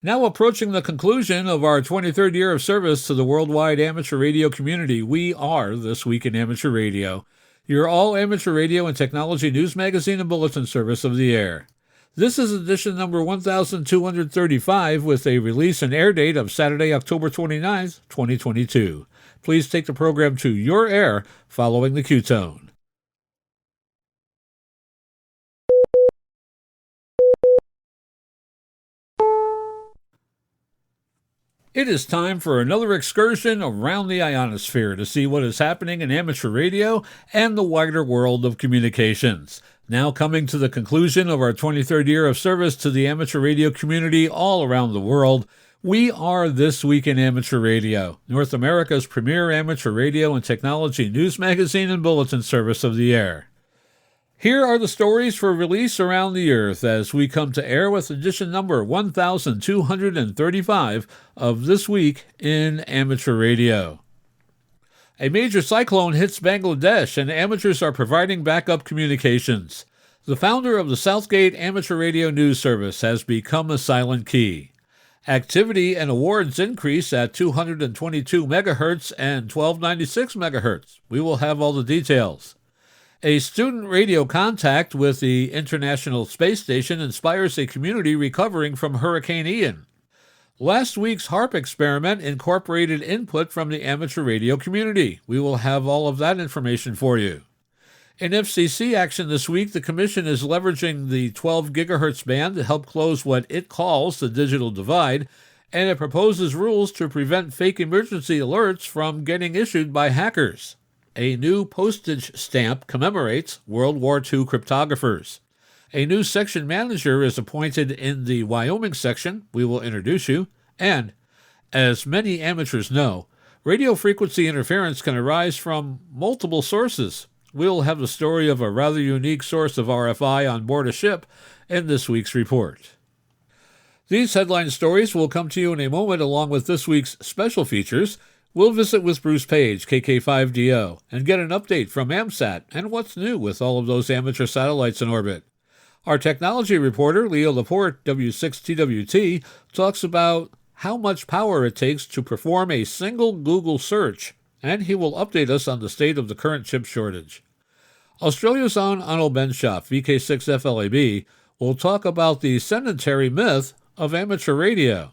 Now approaching the conclusion of our 23rd year of service to the worldwide amateur radio community, we are This Week in Amateur Radio, your all-amateur radio and technology news magazine and bulletin service of the air. This is edition number 1235 with a release and air date of Saturday, October 29th, 2022. Please take the program to your air following the Q-tone. It is time for another excursion around the ionosphere to see what is happening in amateur radio and the wider world of communications. Now coming to the conclusion of our 23rd year of service to the amateur radio community all around the world, we are This Week in Amateur Radio, North America's premier amateur radio and technology news magazine and bulletin service of the air. Here are the stories for release around the earth as we come to air with edition number 1235 of This Week in Amateur Radio. A major cyclone hits Bangladesh and amateurs are providing backup communications. The founder of the Southgate Amateur Radio News Service has become a silent key. Activity and awards increase at 222 MegaHertz and 1296 MegaHertz. We will have all the details. A student radio contact with the International Space Station inspires a community recovering from Hurricane Ian. Last week's HARP experiment incorporated input from the amateur radio community. We will have all of that information for you. In FCC action this week, the Commission is leveraging the 12 gigahertz band to help close what it calls the digital divide, and it proposes rules to prevent fake emergency alerts from getting issued by hackers. A new postage stamp commemorates World War II cryptographers. A new section manager is appointed in the Wyoming section. We will introduce you. And, as many amateurs know, radio frequency interference can arise from multiple sources. We'll have the story of a rather unique source of RFI on board a ship in this week's report. These headline stories will come to you in a moment along with this week's special features. We'll visit with Bruce Page, KK5DO, and get an update from AMSAT and what's new with all of those amateur satellites in orbit. Our technology reporter, Leo Laporte, W6TWT, talks about how much power it takes to perform a single Google search, and he will update us on the state of the current chip shortage. Australia's own Arnold Benshoff, VK6FLAB, will talk about the sedentary myth of amateur radio.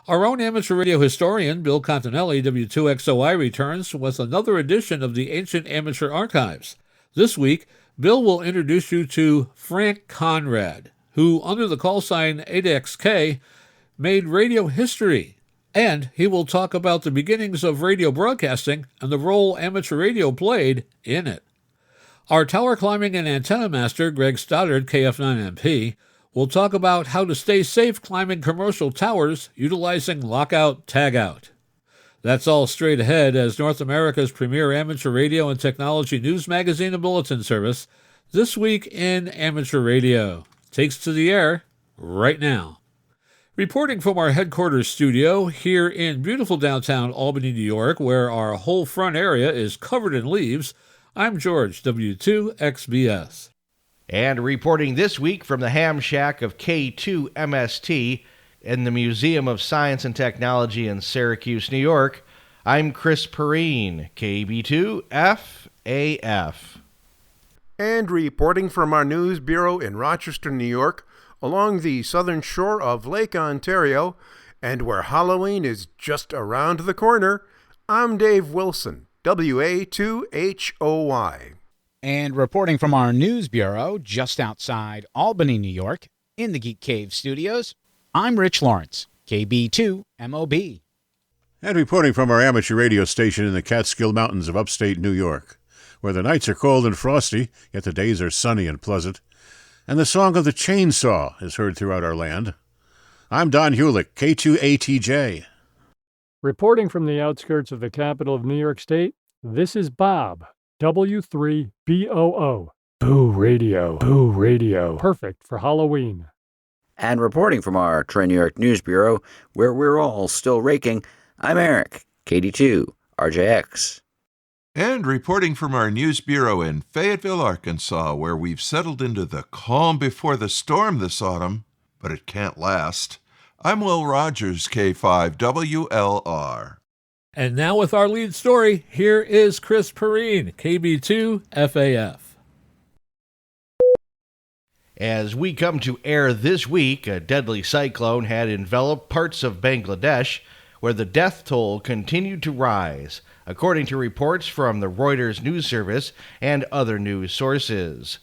Our own amateur radio historian, Bill Continelli, W2XOI, returns with another edition of the Ancient Amateur Archives. This week, Bill will introduce you to Frank Conrad, who, under the call sign 8XK, made radio history. And he will talk about the beginnings of radio broadcasting and the role amateur radio played in it. Our tower climbing and antenna master, Greg Stoddard, KF9MP, will talk about how to stay safe climbing commercial towers utilizing lockout-tagout. That's all straight ahead as North America's premier amateur radio and technology news magazine and bulletin service, This Week in Amateur Radio, takes to the air right now. Reporting from our headquarters studio here in beautiful downtown Albany, New York, where our whole front area is covered in leaves, I'm George, W2XBS. And reporting this week from the ham shack of K2MST in the Museum of Science and Technology in Syracuse, New York, I'm Chris Perrine, KB2FAF. And reporting from our news bureau in Rochester, New York, along the southern shore of Lake Ontario, and where Halloween is just around the corner, I'm Dave Wilson, WA2HOY. And reporting from our news bureau just outside Albany, New York, in the Geek Cave studios, I'm Rich Lawrence, KB2MOB. And reporting from our amateur radio station in the Catskill Mountains of upstate New York, where the nights are cold and frosty, yet the days are sunny and pleasant, and the song of the chainsaw is heard throughout our land. I'm Don Hulick, K2ATJ. Reporting from the outskirts of the capital of New York State, this is Bob, W3BOO. Boo Radio. Boo Radio. Perfect for Halloween. And reporting from our Troy, New York News Bureau, where we're all still raking, I'm Eric, KD2RJX. And reporting from our news bureau in Fayetteville, Arkansas, where we've settled into the calm before the storm this autumn, but it can't last, I'm Will Rogers, K5WLR. And now with our lead story, here is Chris Perrine, KB2 FAF. As we come to air this week, a deadly cyclone had enveloped parts of Bangladesh, where the death toll continued to rise, according to reports from the Reuters news service and other news sources.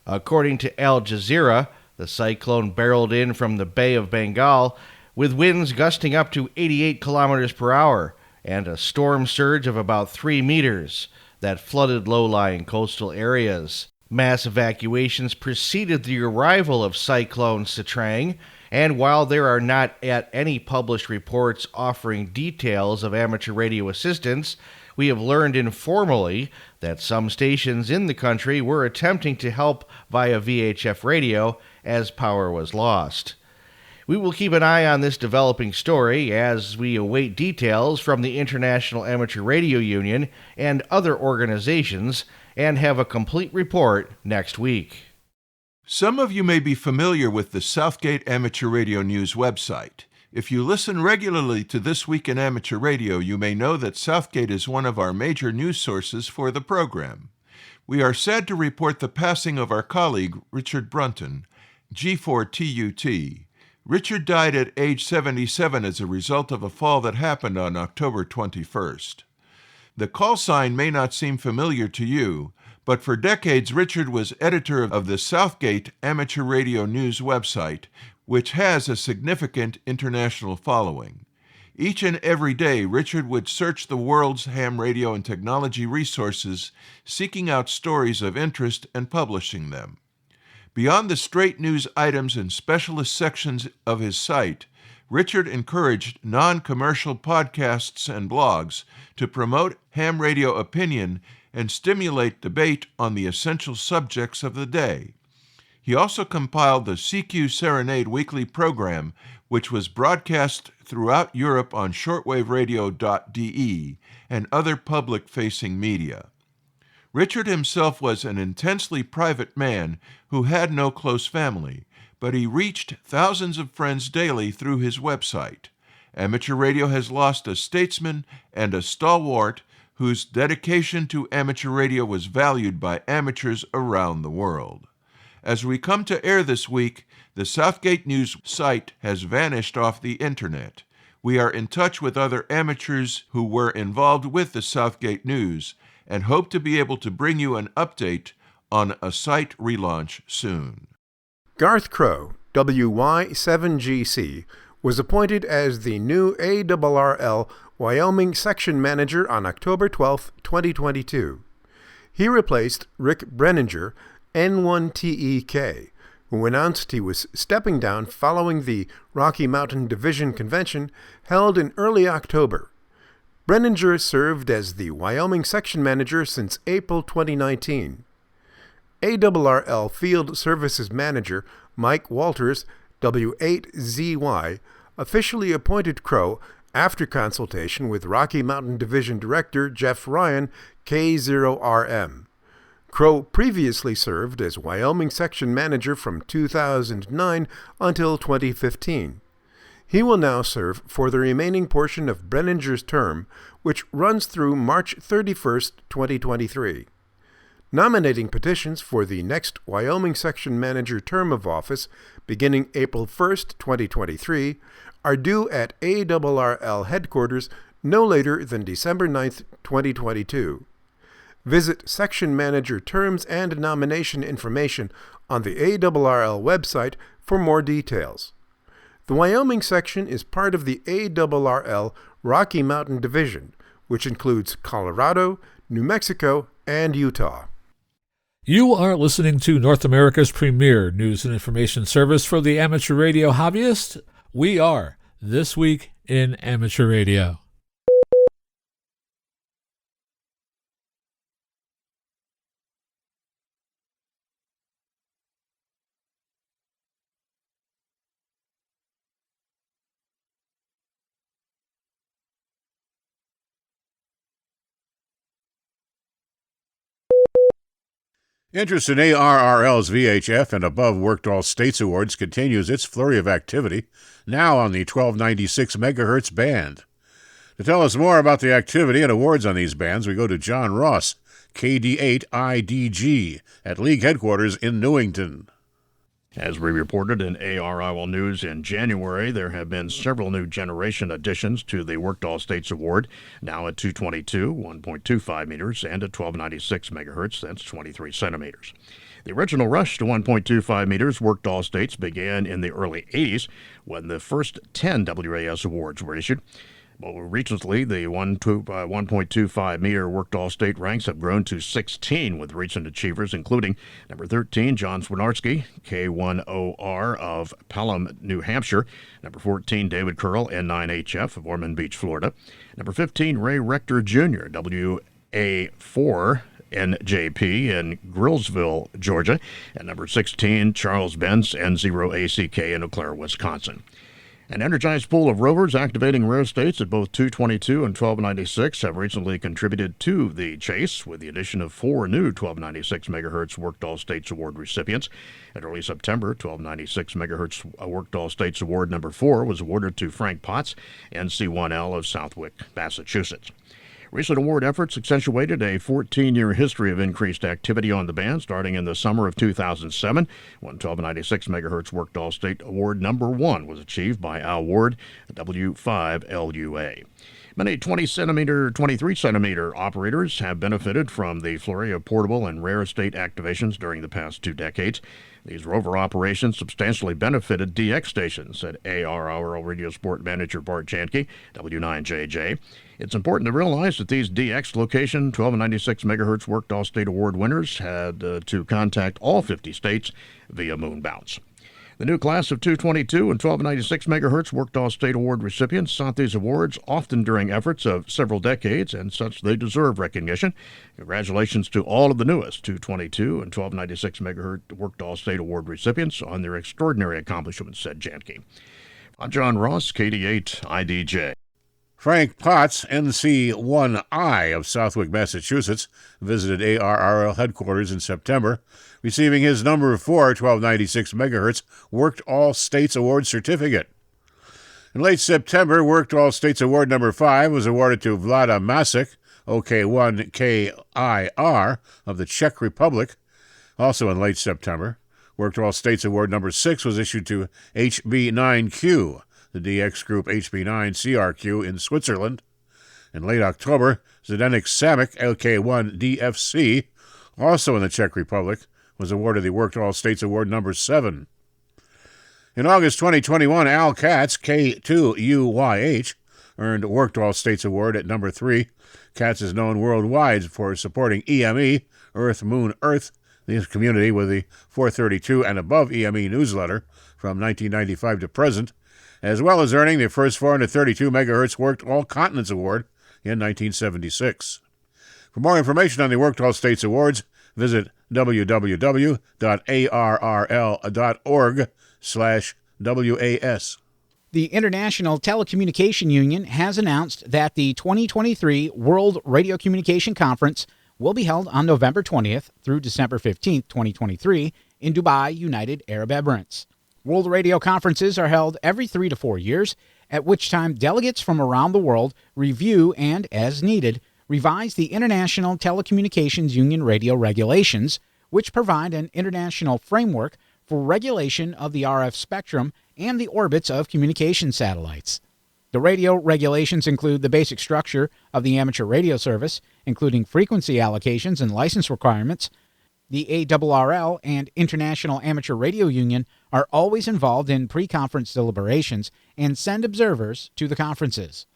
According to Al Jazeera, the cyclone barreled in from the Bay of Bengal with winds gusting up to 88 kilometers per hour and a storm surge of about 3 meters that flooded low-lying coastal areas. Mass evacuations preceded the arrival of Cyclone Citrang, and while there are not yet any published reports offering details of amateur radio assistance, we have learned informally that some stations in the country were attempting to help via VHF radio as power was lost. We will keep an eye on this developing story as we await details from the International Amateur Radio Union and other organizations and have a complete report next week. Some of you may be familiar with the Southgate Amateur Radio News website. If you listen regularly to This Week in Amateur Radio, you may know that Southgate is one of our major news sources for the program. We are sad to report the passing of our colleague, Richard Brunton, G4TUT. Richard died at age 77 as a result of a fall that happened on October 21st. The call sign may not seem familiar to you, but for decades Richard was editor of the Southgate Amateur Radio News website, which has a significant international following. Each and every day, Richard would search the world's ham radio and technology resources, seeking out stories of interest and publishing them. Beyond the straight news items and specialist sections of his site, Richard encouraged non-commercial podcasts and blogs to promote ham radio opinion and stimulate debate on the essential subjects of the day. He also compiled the CQ Serenade weekly program, which was broadcast throughout Europe on shortwaveradio.de and other public-facing media. Richard himself was an intensely private man who had no close family, but he reached thousands of friends daily through his website. Amateur radio has lost a statesman and a stalwart whose dedication to amateur radio was valued by amateurs around the world. As we come to air this week, the Southgate News site has vanished off the internet. We are in touch with other amateurs who were involved with the Southgate News and hope to be able to bring you an update on a site relaunch soon. Garth Crow, WY7GC, was appointed as the new ARRL Wyoming Section Manager on October 12, 2022. He replaced Rick Brenninger, N1TEK, who announced he was stepping down following the Rocky Mountain Division Convention held in early October. Brenninger served as the Wyoming Section Manager since April 2019. ARRL Field Services Manager Mike Walters, W8ZY, officially appointed Crow after consultation with Rocky Mountain Division Director Jeff Ryan, K0RM. Crow previously served as Wyoming Section Manager from 2009 until 2015. He will now serve for the remaining portion of Brenninger's term, which runs through March 31, 2023. Nominating petitions for the next Wyoming Section Manager term of office, beginning April 1, 2023, are due at ARRL headquarters no later than December 9, 2022. Visit Section Manager terms and nomination information on the ARRL website for more details. The Wyoming section is part of the ARRL Rocky Mountain Division, which includes Colorado, New Mexico, and Utah. You are listening to North America's premier news and information service for the amateur radio hobbyist. We are This Week in Amateur Radio. Interest in ARRL's VHF and above Worked All States Awards continues its flurry of activity, now on the 1296 MegaHertz band. To tell us more about the activity and awards on these bands, we go to John Ross, KD8IDG, at League Headquarters in Newington. As we reported in ARRL News in January, there have been several new generation additions to the Worked All States Award, now at 222, 1.25 meters, and at 1296 megahertz, that's 23 centimeters. The original rush to 1.25 meters Worked All States began in the early 80s when the first 10 WAS awards were issued. Well, recently, the 1.25 meter Worked All State ranks have grown to 16 with recent achievers, including number 13, John Swinarski, K10R of Pelham, New Hampshire, number 14, David Curl, N9HF of Ormond Beach, Florida, number 15, Ray Rector Jr., WA4, NJP in Grillsville, Georgia, and number 16, Charles Benz, N0ACK in Eau Claire, Wisconsin. An energized pool of rovers activating rare states at both 222 and 1296 have recently contributed to the chase, with the addition of 4 new 1296 MHz Worked All States Award recipients. In early September, 1296 MHz Worked All States Award number 4 was awarded to Frank Potts, NC1L of Southwick, Massachusetts. Recent award efforts accentuated a 14-year history of increased activity on the band, starting in the summer of 2007, when 1296 MHz Worked All State Award number 1 was achieved by Al Ward, W5LUA. Many 20-centimeter, 23-centimeter operators have benefited from the flurry of portable and rare estate activations during the past 2 decades. These rover operations substantially benefited DX stations, said ARRL Radio Sport Manager Bart Janke, W9JJ. It's important to realize that these DX location 1296 MHz Worked All State Award winners had to contact all 50 states via Moonbounce. The new class of 222 and 1296 MHz Worked All State Award recipients sought these awards often during efforts of several decades, and such they deserve recognition. Congratulations to all of the newest 222 and 1296 MHz Worked All State Award recipients on their extraordinary accomplishments, said Janke. I'm John Ross, KD8IDJ. Frank Potts, NC1I of Southwick, Massachusetts, visited ARRL headquarters in September, receiving his number 4 1296 MHz Worked All States Award certificate. In late September, Worked All States Award number 5 was awarded to Vlada Masek, OK1KIR of the Czech Republic. Also in late September, Worked All States Award number 6 was issued to HB9Q, the DX Group HB9CRQ in Switzerland. In late October, Zdenek Samek, LK1DFC, also in the Czech Republic, was awarded the Worked All States Award number 7. In August 2021, Al Katz, K2UYH, earned Worked All States Award at number 3. Katz is known worldwide for supporting EME, Earth, Moon, Earth, the community with the 432 and above EME newsletter from 1995 to present, as well as earning the first 432 MHz Worked All Continents Award in 1976. For more information on the Worked All States Awards, visit www.arrl.org/WAS. The International Telecommunication Union has announced that the 2023 World Radio Communication Conference will be held on November 20th through December 15th, 2023, in Dubai, United Arab Emirates. World radio conferences are held every 3 to 4 years, at which time delegates from around the world review and, as needed, revise the International Telecommunications Union radio regulations, which provide an international framework for regulation of the RF spectrum and the orbits of communication satellites. The radio regulations include the basic structure of the amateur radio service, including frequency allocations and license requirements. The ARRL and International Amateur Radio Union are always involved in pre-conference deliberations and send observers to the conferences.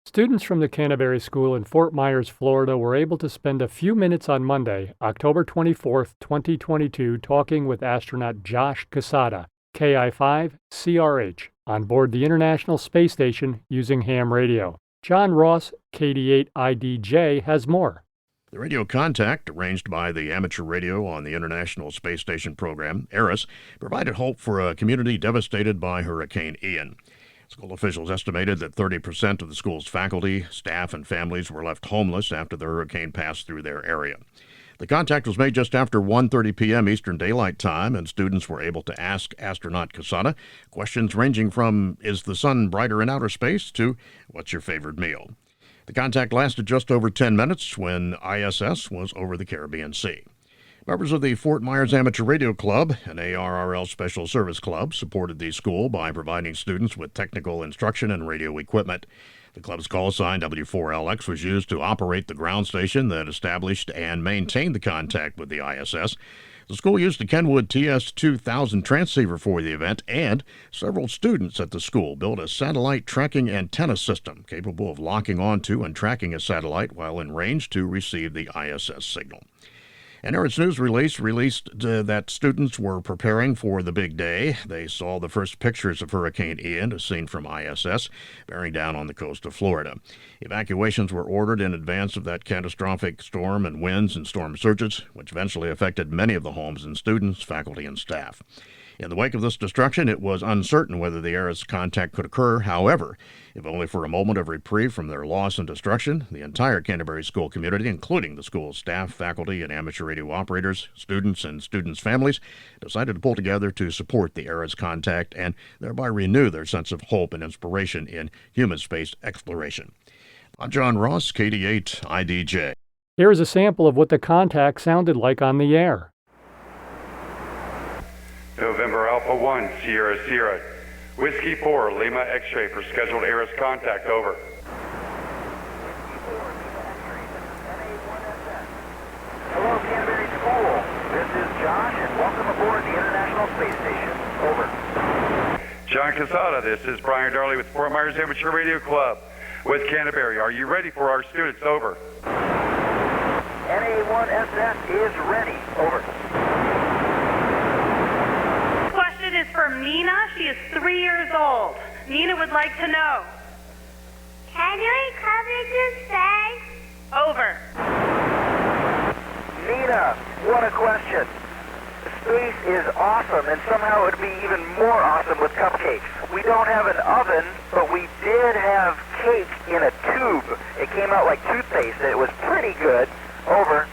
Students from the Canterbury School in Fort Myers, Florida were able to spend a few minutes on Monday, October 24, 2022, talking with astronaut Josh Casada, KI-5CRH, on board the International Space Station using ham radio. John Ross, KD8IDJ, has more. The radio contact, arranged by the Amateur Radio on the International Space Station program, ARIS, provided hope for a community devastated by Hurricane Ian. School officials estimated that 30% of the school's faculty, staff, and families were left homeless after the hurricane passed through their area. The contact was made just after 1:30 p.m. Eastern Daylight Time, and students were able to ask astronaut Quesada questions ranging from, is the sun brighter in outer space, to what's your favorite meal? The contact lasted just over 10 minutes when ISS was over the Caribbean Sea. Members of the Fort Myers Amateur Radio Club, an ARRL Special Service Club, supported the school by providing students with technical instruction and radio equipment. The club's call sign, W4LX, was used to operate the ground station that established and maintained the contact with the ISS. The school used the Kenwood TS-2000 transceiver for the event, and several students at the school built a satellite tracking antenna system capable of locking onto and tracking a satellite while in range to receive the ISS signal. An Arts News release released that students were preparing for the big day. They saw the first pictures of Hurricane Ian, as seen from ISS, bearing down on the coast of Florida. Evacuations were ordered in advance of that catastrophic storm and winds and storm surges, which eventually affected many of the homes and students, faculty, and staff. In the wake of this destruction, it was uncertain whether the ARIS contact could occur. However, if only for a moment of reprieve from their loss and destruction, the entire Canterbury school community, including the school's staff, faculty, and amateur radio operators, students, and students' families, decided to pull together to support the ARIS contact and thereby renew their sense of hope and inspiration in human space exploration. I'm John Ross, KD8 IDJ. Here is a sample of what the contact sounded like on the air. November Alpha 1, Sierra Sierra. Whiskey 4, Lima X-ray for scheduled ARIS contact, over. Hello, Canterbury School. This is Josh, and welcome aboard the International Space Station. Over. John Quesada, this is Brian Darley with Fort Myers Amateur Radio Club with Canterbury. Are you ready for our students? Over. NA1SS is ready. Over. Is for Nina. She is 3 years old. Nina would like to know. Can we come into space? Over. Nina, what a question. Space is awesome, and somehow it would be even more awesome with cupcakes. We don't have an oven, but we did have cake in a tube. It came out like toothpaste, and it was pretty good. Over.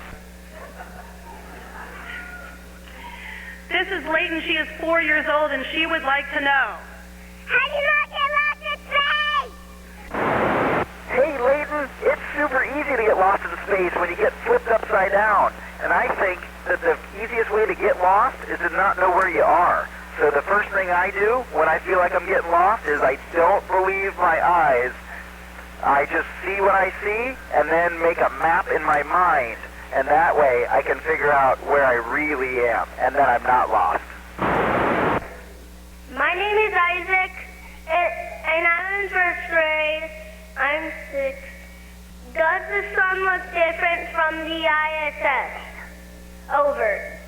This is Layton. She is 4 years old, and she would like to know. How do you not get lost in space? Hey, Layton, it's super easy to get lost in space when you get flipped upside down. And I think that the easiest way to get lost is to not know where you are. So the first thing I do when I feel like I'm getting lost is I don't believe my eyes. I just see what I see and then make a map in my mind. And that way I can figure out where I really am, and then I'm not lost. My name is Isaac, and I'm in first grade. I'm 6. Does the sun look different from the ISS? Over.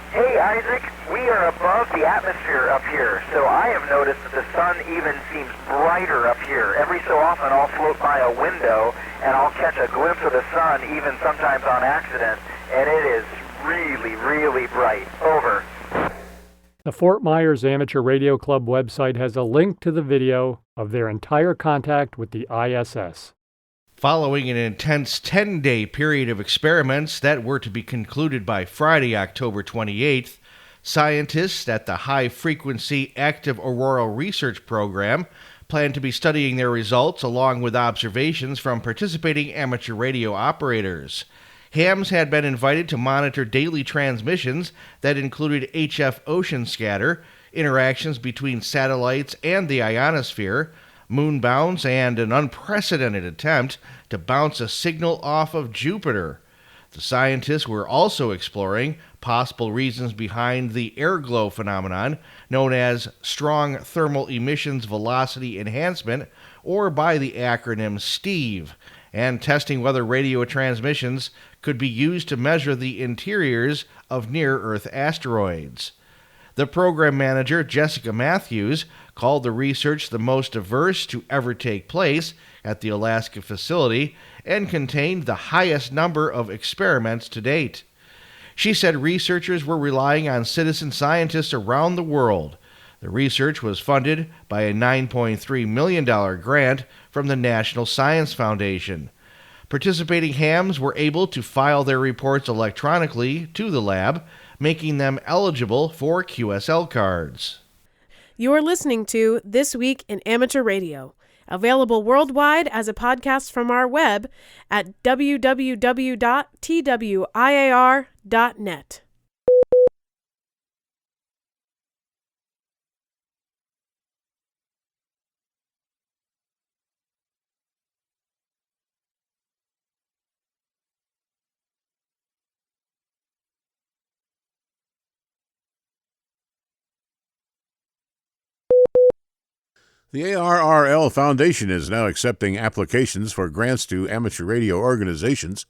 Hey, Isaac, we are above the atmosphere up here, so I have noticed that the sun even seems brighter up here. Every so often I'll float by a window and I'll catch a glimpse of the sun, even sometimes on accident, and it is really, really bright. Over. The Fort Myers Amateur Radio Club website has a link to the video of their entire contact with the ISS. Following an intense 10-day period of experiments that were to be concluded by Friday, October 28th, scientists at the High Frequency Active Auroral Research Program plan to be studying their results along with observations from participating amateur radio operators. Hams had been invited to monitor daily transmissions that included HF ocean scatter, interactions between satellites and the ionosphere, moon bounce, and an unprecedented attempt to bounce a signal off of Jupiter. The scientists were also exploring possible reasons behind the airglow phenomenon, known as strong thermal emissions velocity enhancement, or by the acronym STEVE, and testing whether radio transmissions could be used to measure the interiors of near-Earth asteroids. The program manager, Jessica Matthews, called the research the most diverse to ever take place at the Alaska facility and contained the highest number of experiments to date. She said researchers were relying on citizen scientists around the world. The research was funded by a $9.3 million grant from the National Science Foundation. Participating hams were able to file their reports electronically to the lab, making them eligible for QSL cards. You're listening to This Week in Amateur Radio, available worldwide as a podcast from our web at www.twiar.net. The ARRL Foundation is now accepting applications for grants to amateur radio organizations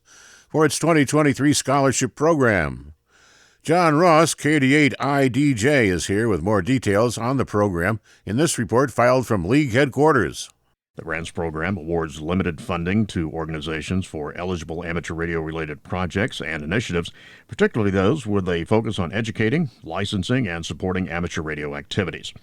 for its 2023 scholarship program. John Ross, KD8IDJ, is here with more details on the program in this report filed from League headquarters. The grants program awards limited funding to organizations for eligible amateur radio-related projects and initiatives, particularly those with a focus on educating, licensing, and supporting amateur radio activities.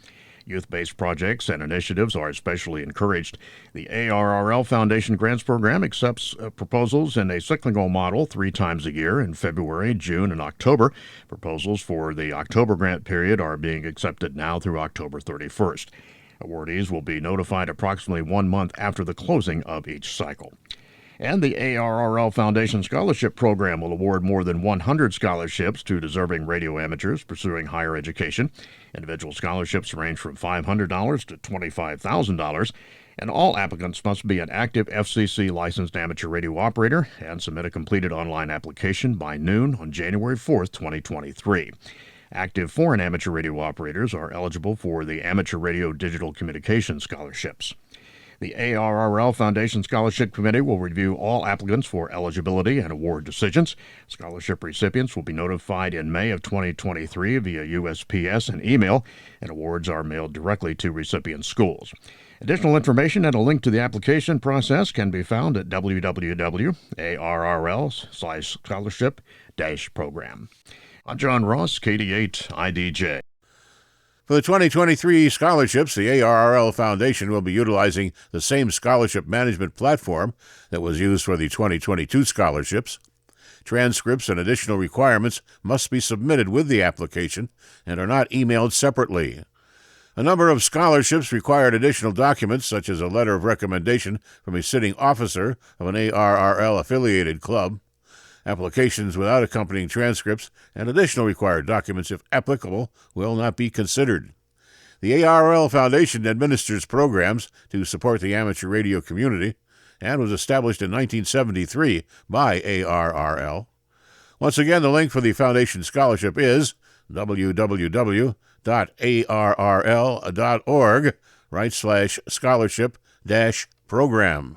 Youth-based projects and initiatives are especially encouraged. The ARRL Foundation Grants Program accepts proposals in a cyclical model 3 times a year in February, June, and October. Proposals for the October grant period are being accepted now through October 31st. Awardees will be notified approximately 1 month after the closing of each cycle. And the ARRL Foundation Scholarship Program will award more than 100 scholarships to deserving radio amateurs pursuing higher education. Individual scholarships range from $500 to $25,000, and all applicants must be an active FCC licensed amateur radio operator and submit a completed online application by noon on January 4th, 2023. Active foreign amateur radio operators are eligible for the Amateur Radio Digital Communication Scholarships. The ARRL Foundation Scholarship Committee will review all applicants for eligibility and award decisions. Scholarship recipients will be notified in May of 2023 via USPS and email, and awards are mailed directly to recipient schools. Additional information and a link to the application process can be found at www.arrl/scholarship-program. I'm John Ross, KD8IDJ. For the 2023 scholarships, the ARRL Foundation will be utilizing the same scholarship management platform that was used for the 2022 scholarships. Transcripts and additional requirements must be submitted with the application and are not emailed separately. A number of scholarships required additional documents, such as a letter of recommendation from a sitting officer of an ARRL-affiliated club. Applications without accompanying transcripts and additional required documents, if applicable, will not be considered. The ARRL Foundation administers programs to support the amateur radio community and was established in 1973 by ARRL. Once again, the link for the Foundation Scholarship is www.arrl.org/scholarship-program.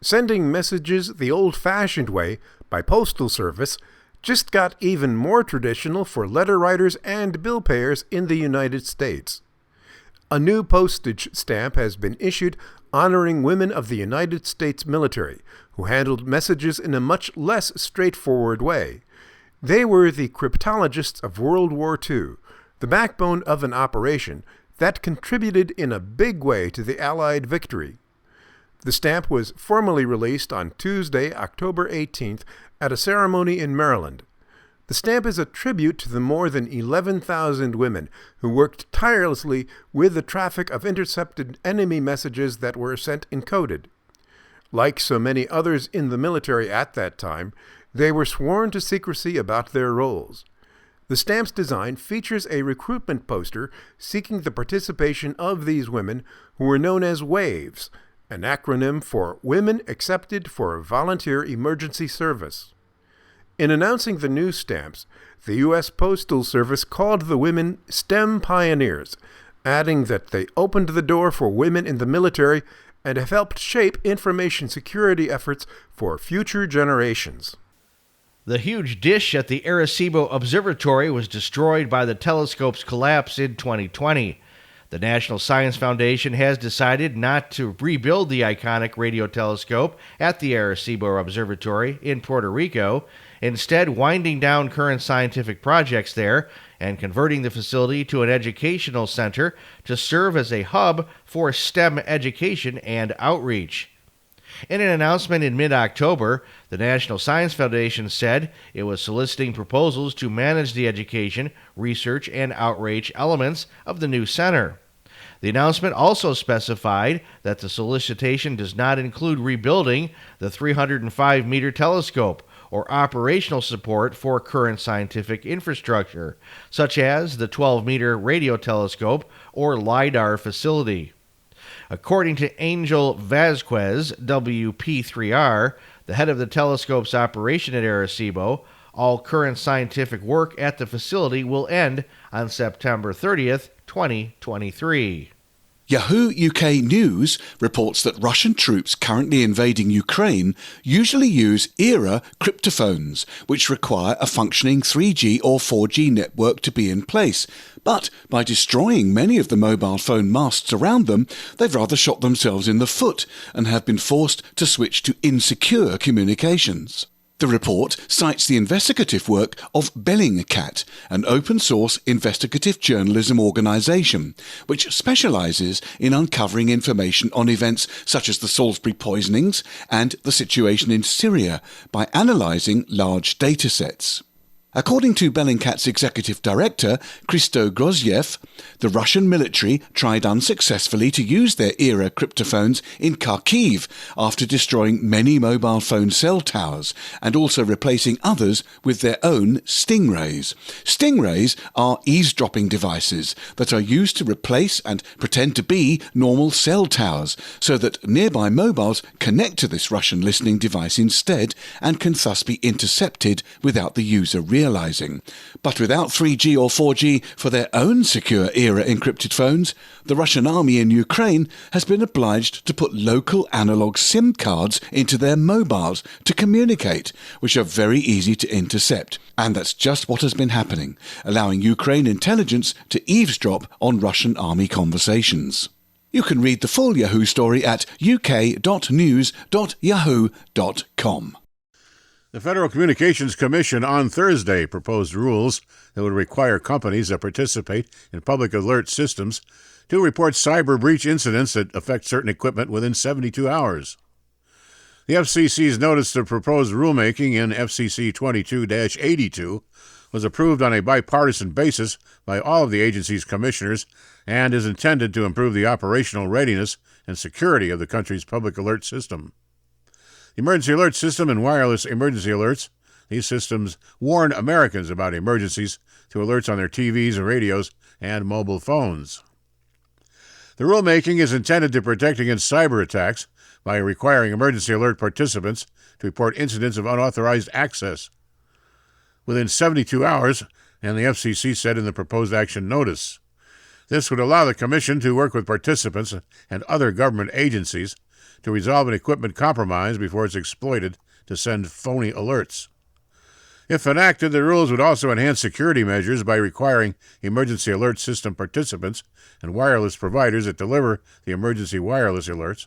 Sending messages the old-fashioned way by postal service just got even more traditional for letter writers and bill payers in the United States. A new postage stamp has been issued honoring women of the United States military who handled messages in a much less straightforward way. They were the cryptologists of World War II, the backbone of an operation that contributed in a big way to the Allied victory. The stamp was formally released on Tuesday, October 18th, at a ceremony in Maryland. The stamp is a tribute to the more than 11,000 women who worked tirelessly with the traffic of intercepted enemy messages that were sent encoded. Like so many others in the military at that time, they were sworn to secrecy about their roles. The stamp's design features a recruitment poster seeking the participation of these women who were known as WAVES, an acronym for Women Accepted for Volunteer Emergency Service. In announcing the new stamps, the U.S. Postal Service called the women STEM pioneers, adding that they opened the door for women in the military and have helped shape information security efforts for future generations. The huge dish at the Arecibo Observatory was destroyed by the telescope's collapse in 2020. The National Science Foundation has decided not to rebuild the iconic radio telescope at the Arecibo Observatory in Puerto Rico, instead winding down current scientific projects there and converting the facility to an educational center to serve as a hub for STEM education and outreach. In an announcement in mid-October, the National Science Foundation said it was soliciting proposals to manage the education, research, and outreach elements of the new center. The announcement also specified that the solicitation does not include rebuilding the 305-meter telescope or operational support for current scientific infrastructure, such as the 12-meter radio telescope or LIDAR facility. According to Angel Vasquez, WP3R, the head of the telescope's operation at Arecibo, all current scientific work at the facility will end on September 30th, 2023. Yahoo UK News reports that Russian troops currently invading Ukraine usually use ERA cryptophones, which require a functioning 3G or 4G network to be in place. But by destroying many of the mobile phone masts around them, they've rather shot themselves in the foot and have been forced to switch to insecure communications. The report cites the investigative work of Bellingcat, an open-source investigative journalism organisation, which specialises in uncovering information on events such as the Salisbury poisonings and the situation in Syria by analysing large data sets. According to Bellingcat's executive director, Christo Groziev, the Russian military tried unsuccessfully to use their ERA cryptophones in Kharkiv after destroying many mobile phone cell towers and also replacing others with their own Stingrays. Stingrays are eavesdropping devices that are used to replace and pretend to be normal cell towers so that nearby mobiles connect to this Russian listening device instead and can thus be intercepted without the user realizing. But without 3G or 4G for their own secure ERA encrypted phones, the Russian army in Ukraine has been obliged to put local analog SIM cards into their mobiles to communicate, which are very easy to intercept. And that's just what has been happening, allowing Ukraine intelligence to eavesdrop on Russian army conversations. You can read the full Yahoo story at uk.news.yahoo.com. The Federal Communications Commission on Thursday proposed rules that would require companies that participate in public alert systems to report cyber breach incidents that affect certain equipment within 72 hours. The FCC's notice of proposed rulemaking in FCC 22-82 was approved on a bipartisan basis by all of the agency's commissioners and is intended to improve the operational readiness and security of the country's public alert system. The Emergency Alert System and wireless emergency alerts. These systems warn Americans about emergencies through alerts on their TVs and radios and mobile phones. The rulemaking is intended to protect against cyber attacks by requiring emergency alert participants to report incidents of unauthorized access within 72 hours, and the FCC said in the proposed action notice. This would allow the Commission to work with participants and other government agencies to resolve an equipment compromise before it's exploited to send phony alerts. If enacted, the rules would also enhance security measures by requiring emergency alert system participants and wireless providers that deliver the emergency wireless alerts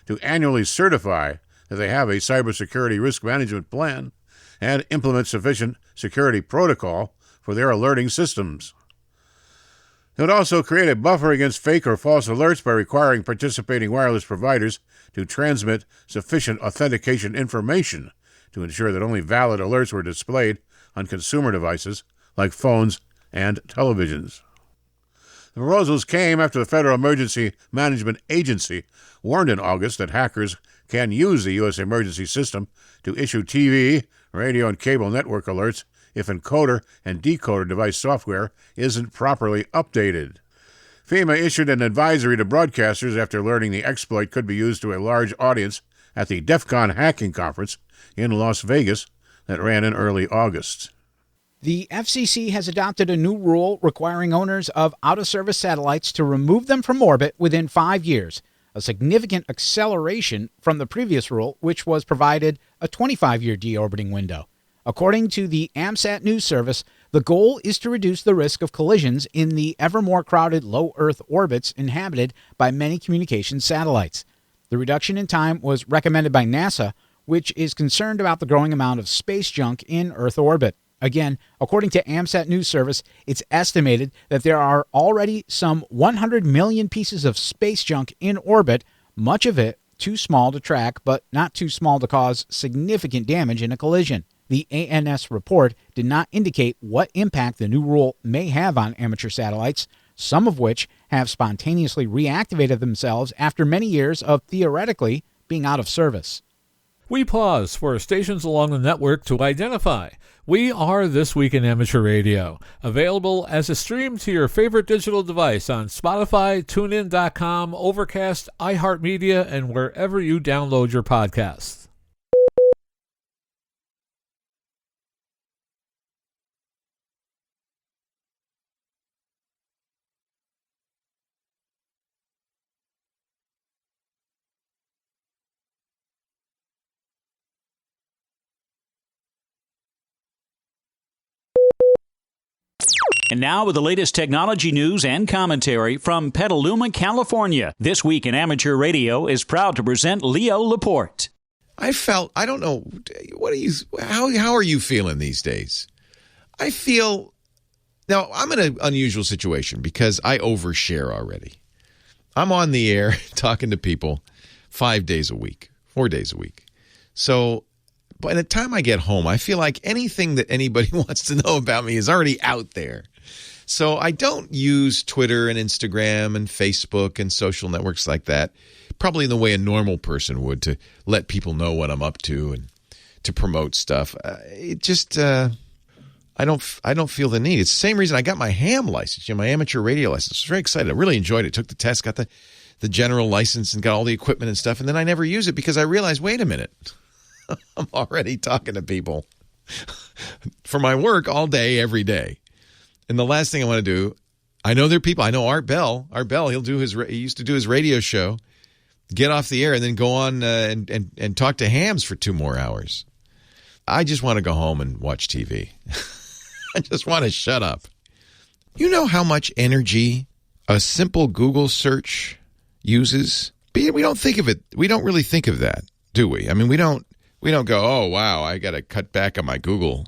to annually certify that they have a cybersecurity risk management plan and implement sufficient security protocol for their alerting systems. It would also create a buffer against fake or false alerts by requiring participating wireless providers to transmit sufficient authentication information to ensure that only valid alerts were displayed on consumer devices like phones and televisions. The proposals came after the Federal Emergency Management Agency warned in August that hackers can use the U.S. emergency system to issue TV, radio, and cable network alerts if encoder and decoder device software isn't properly updated. FEMA issued an advisory to broadcasters after learning the exploit could be used to a large audience at the DEF CON hacking conference in Las Vegas that ran in early August. The FCC has adopted a new rule requiring owners of out-of-service satellites to remove them from orbit within 5 years, a significant acceleration from the previous rule, which was provided a 25-year deorbiting window. According to the AMSAT news service, the goal is to reduce the risk of collisions in the ever more crowded low Earth orbits inhabited by many communications satellites. The reduction in time was recommended by NASA, which is concerned about the growing amount of space junk in Earth orbit. Again, according to AMSAT news service, it's estimated that there are already some 100 million pieces of space junk in orbit, much of it too small to track, but not too small to cause significant damage in a collision. The ANS report did not indicate what impact the new rule may have on amateur satellites, some of which have spontaneously reactivated themselves after many years of theoretically being out of service. We pause for stations along the network to identify. We are This Week in Amateur Radio, available as a stream to your favorite digital device on Spotify, TuneIn.com, Overcast, iHeartMedia, and wherever you download your podcasts. And now with the latest technology news and commentary from Petaluma, California. This Week in Amateur Radio is proud to present Leo Laporte. I don't know, how are you feeling these days? I feel, now I'm in an unusual situation because I overshare already. I'm on the air talking to people 5 days a week, 4 days a week. So by the time I get home, I feel like anything that anybody wants to know about me is already out there. So I don't use Twitter and Instagram and Facebook and social networks like that, probably in the way a normal person would, to let people know what I'm up to and to promote stuff. It just, I don't feel the need. It's the same reason I got my ham license, my amateur radio license. I was very excited. I really enjoyed it. Took the test, got the general license, and got all the equipment and stuff. And then I never use it because I realized, wait a minute, I'm already talking to people for my work all day, every day. And the last thing I want to do, I know there are people. I know Art Bell. Art Bell, he used to do his radio show, get off the air, and then go on and talk to hams for 2 more hours. I just want to go home and watch TV. I just want to shut up. You know how much energy a simple Google search uses? We don't think of it. We don't really think of that, do we? I mean, we don't go, oh wow, I got to cut back on my Googling.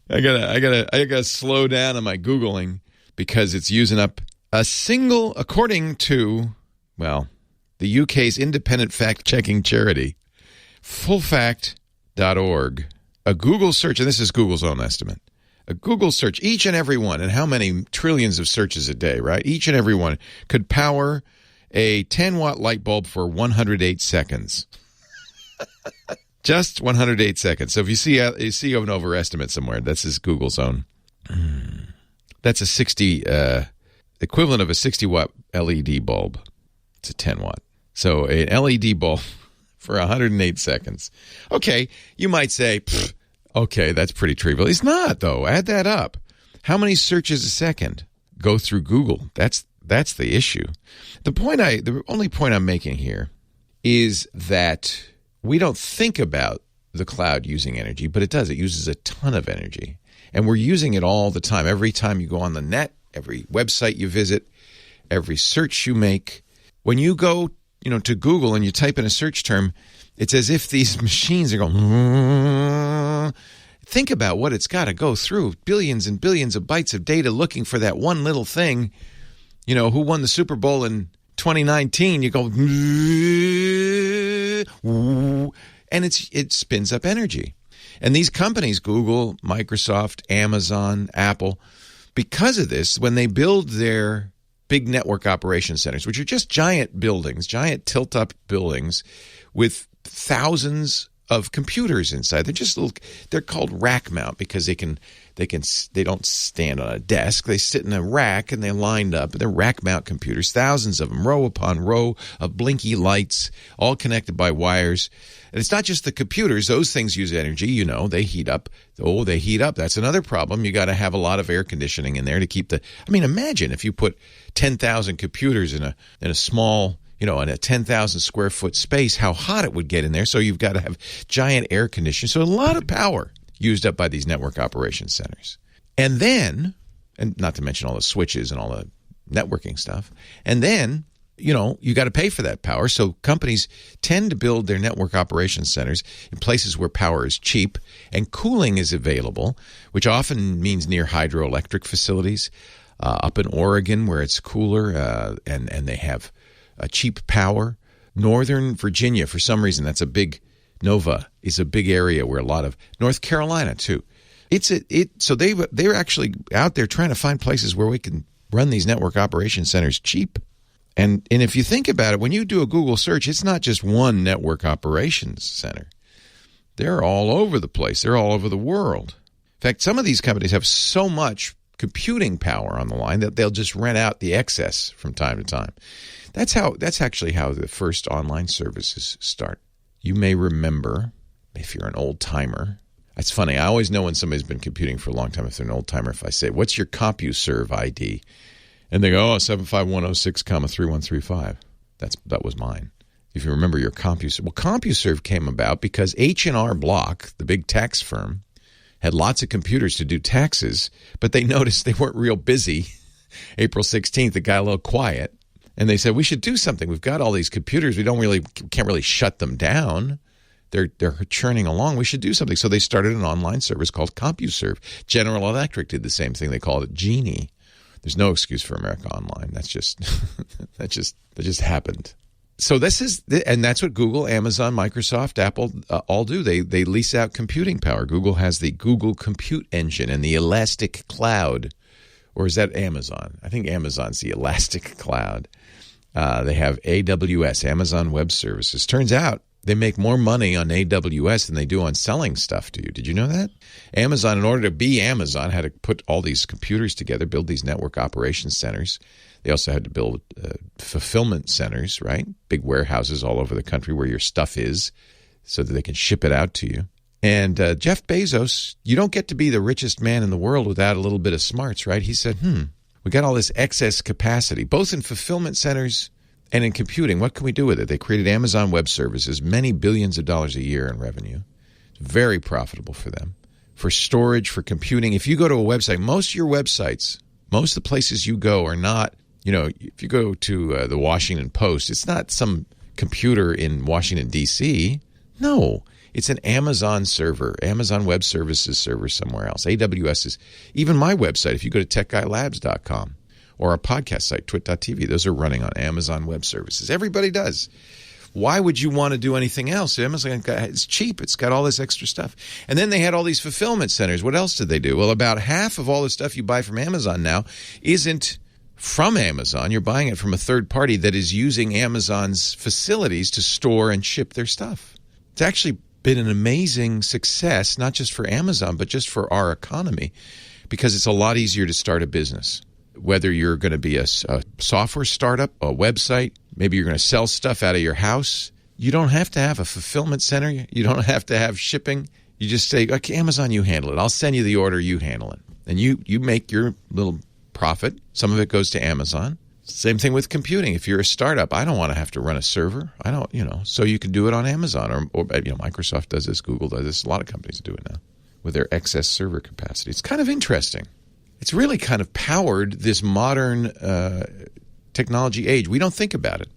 I gotta slow down on my Googling because it's using up according to, the UK's independent fact-checking charity, fullfact.org, a Google search, and this is Google's own estimate, a Google search, each and every one, and how many trillions of searches a day, right? Each and every one could power a 10-watt light bulb for 108 seconds. Just 108 seconds. So if you see an overestimate somewhere, this is Google's own. That's a equivalent of a 60-watt LED bulb. It's a 10-watt. So an LED bulb for 108 seconds. Okay, you might say, okay, that's pretty trivial. It's not, though. Add that up. How many searches a second go through Google? That's the issue. The only point I'm making here is that we don't think about the cloud using energy, but it does. It uses a ton of energy. And we're using it all the time. Every time you go on the net, every website you visit, every search you make. When you go, to Google and you type in a search term, it's as if these machines are going, think about what it's got to go through. Billions and billions of bytes of data looking for that one little thing. Who won the Super Bowl in 2019, you go, and it spins up energy. And these companies, Google, Microsoft, Amazon, Apple, because of this, when they build their big network operation centers, which are just giant buildings, giant tilt-up buildings with thousands of computers inside. They're called rack mount because they don't stand on a desk. They sit in a rack and they're lined up. They're rack mount computers, thousands of them, row upon row of blinky lights, all connected by wires. And it's not just the computers. Those things use energy. They heat up. Oh, they heat up. That's another problem. You got to have a lot of air conditioning in there to keep imagine if you put 10,000 computers in a small, in a 10,000 square foot space, how hot it would get in there. So you've got to have giant air conditioning. So a lot of power used up by these network operations centers. And then, and not to mention all the switches and all the networking stuff. And then, you got to pay for that power. So companies tend to build their network operations centers in places where power is cheap and cooling is available, which often means near hydroelectric facilities. Up in Oregon where it's cooler and they have cheap power. Northern Virginia, for some reason, that's a big, Nova is a big area where a lot of, North Carolina too. So they're actually out there trying to find places where we can run these network operation centers cheap. And if you think about it, when you do a Google search, it's not just one network operations center. They're all over the place. They're all over the world. In fact, some of these companies have so much computing power on the line that they'll just rent out the excess from time to time. That's actually how the first online services start. You may remember, if you're an old timer, it's funny. I always know when somebody's been computing for a long time if they're an old timer. If I say, "What's your CompuServe ID?" and they go, 75106,3135. That was mine. If you remember your CompuServe. Well, CompuServe came about because H&R Block, the big tax firm, had lots of computers to do taxes, but they noticed they weren't real busy. April 16th, it got a little quiet. And they said, we should do something. We've got all these computers. Can't really shut them down. They're churning along. We should do something. So they started an online service called CompuServe. General Electric did the same thing. They called it Genie. There's no excuse for America Online. That just happened. So that's what Google, Amazon, Microsoft, Apple all do. They lease out computing power. Google has the Google Compute Engine and the Elastic Cloud. Or is that Amazon? I think Amazon's the Elastic Cloud. They have AWS, Amazon Web Services. Turns out they make more money on AWS than they do on selling stuff to you. Did you know that? Amazon, in order to be Amazon, had to put all these computers together, build these network operations centers. They also had to build fulfillment centers, right? Big warehouses all over the country where your stuff is so that they can ship it out to you. And Jeff Bezos, you don't get to be the richest man in the world without a little bit of smarts, right? He said, we got all this excess capacity, both in fulfillment centers and in computing. What can we do with it? They created Amazon Web Services, many billions of dollars a year in revenue. It's very profitable for them. For storage, for computing. If you go to a website, most of your websites, most of the places you go are not, if you go to the Washington Post, it's not some computer in Washington, D.C. No. It's an Amazon server, Amazon Web Services server somewhere else. AWS is, even my website, if you go to techguylabs.com or our podcast site, twit.tv, those are running on Amazon Web Services. Everybody does. Why would you want to do anything else? Amazon, it's cheap. It's got all this extra stuff. And then they had all these fulfillment centers. What else did they do? Well, about half of all the stuff you buy from Amazon now isn't from Amazon. You're buying it from a third party that is using Amazon's facilities to store and ship their stuff. It's actually been an amazing success, not just for Amazon, but just for our economy, because it's a lot easier to start a business. Whether you're going to be a software startup, a website, maybe you're going to sell stuff out of your house, you don't have to have a fulfillment center. You don't have to have shipping. You just say, okay, Amazon, you handle it. I'll send you the order, you handle it. And you make your little profit. Some of it goes to Amazon. Same thing with computing. If you're a startup, I don't want to have to run a server. I don't, so you can do it on Amazon or Microsoft does this, Google does this. A lot of companies do it now with their excess server capacity. It's kind of interesting. It's really kind of powered this modern technology age. We don't think about it.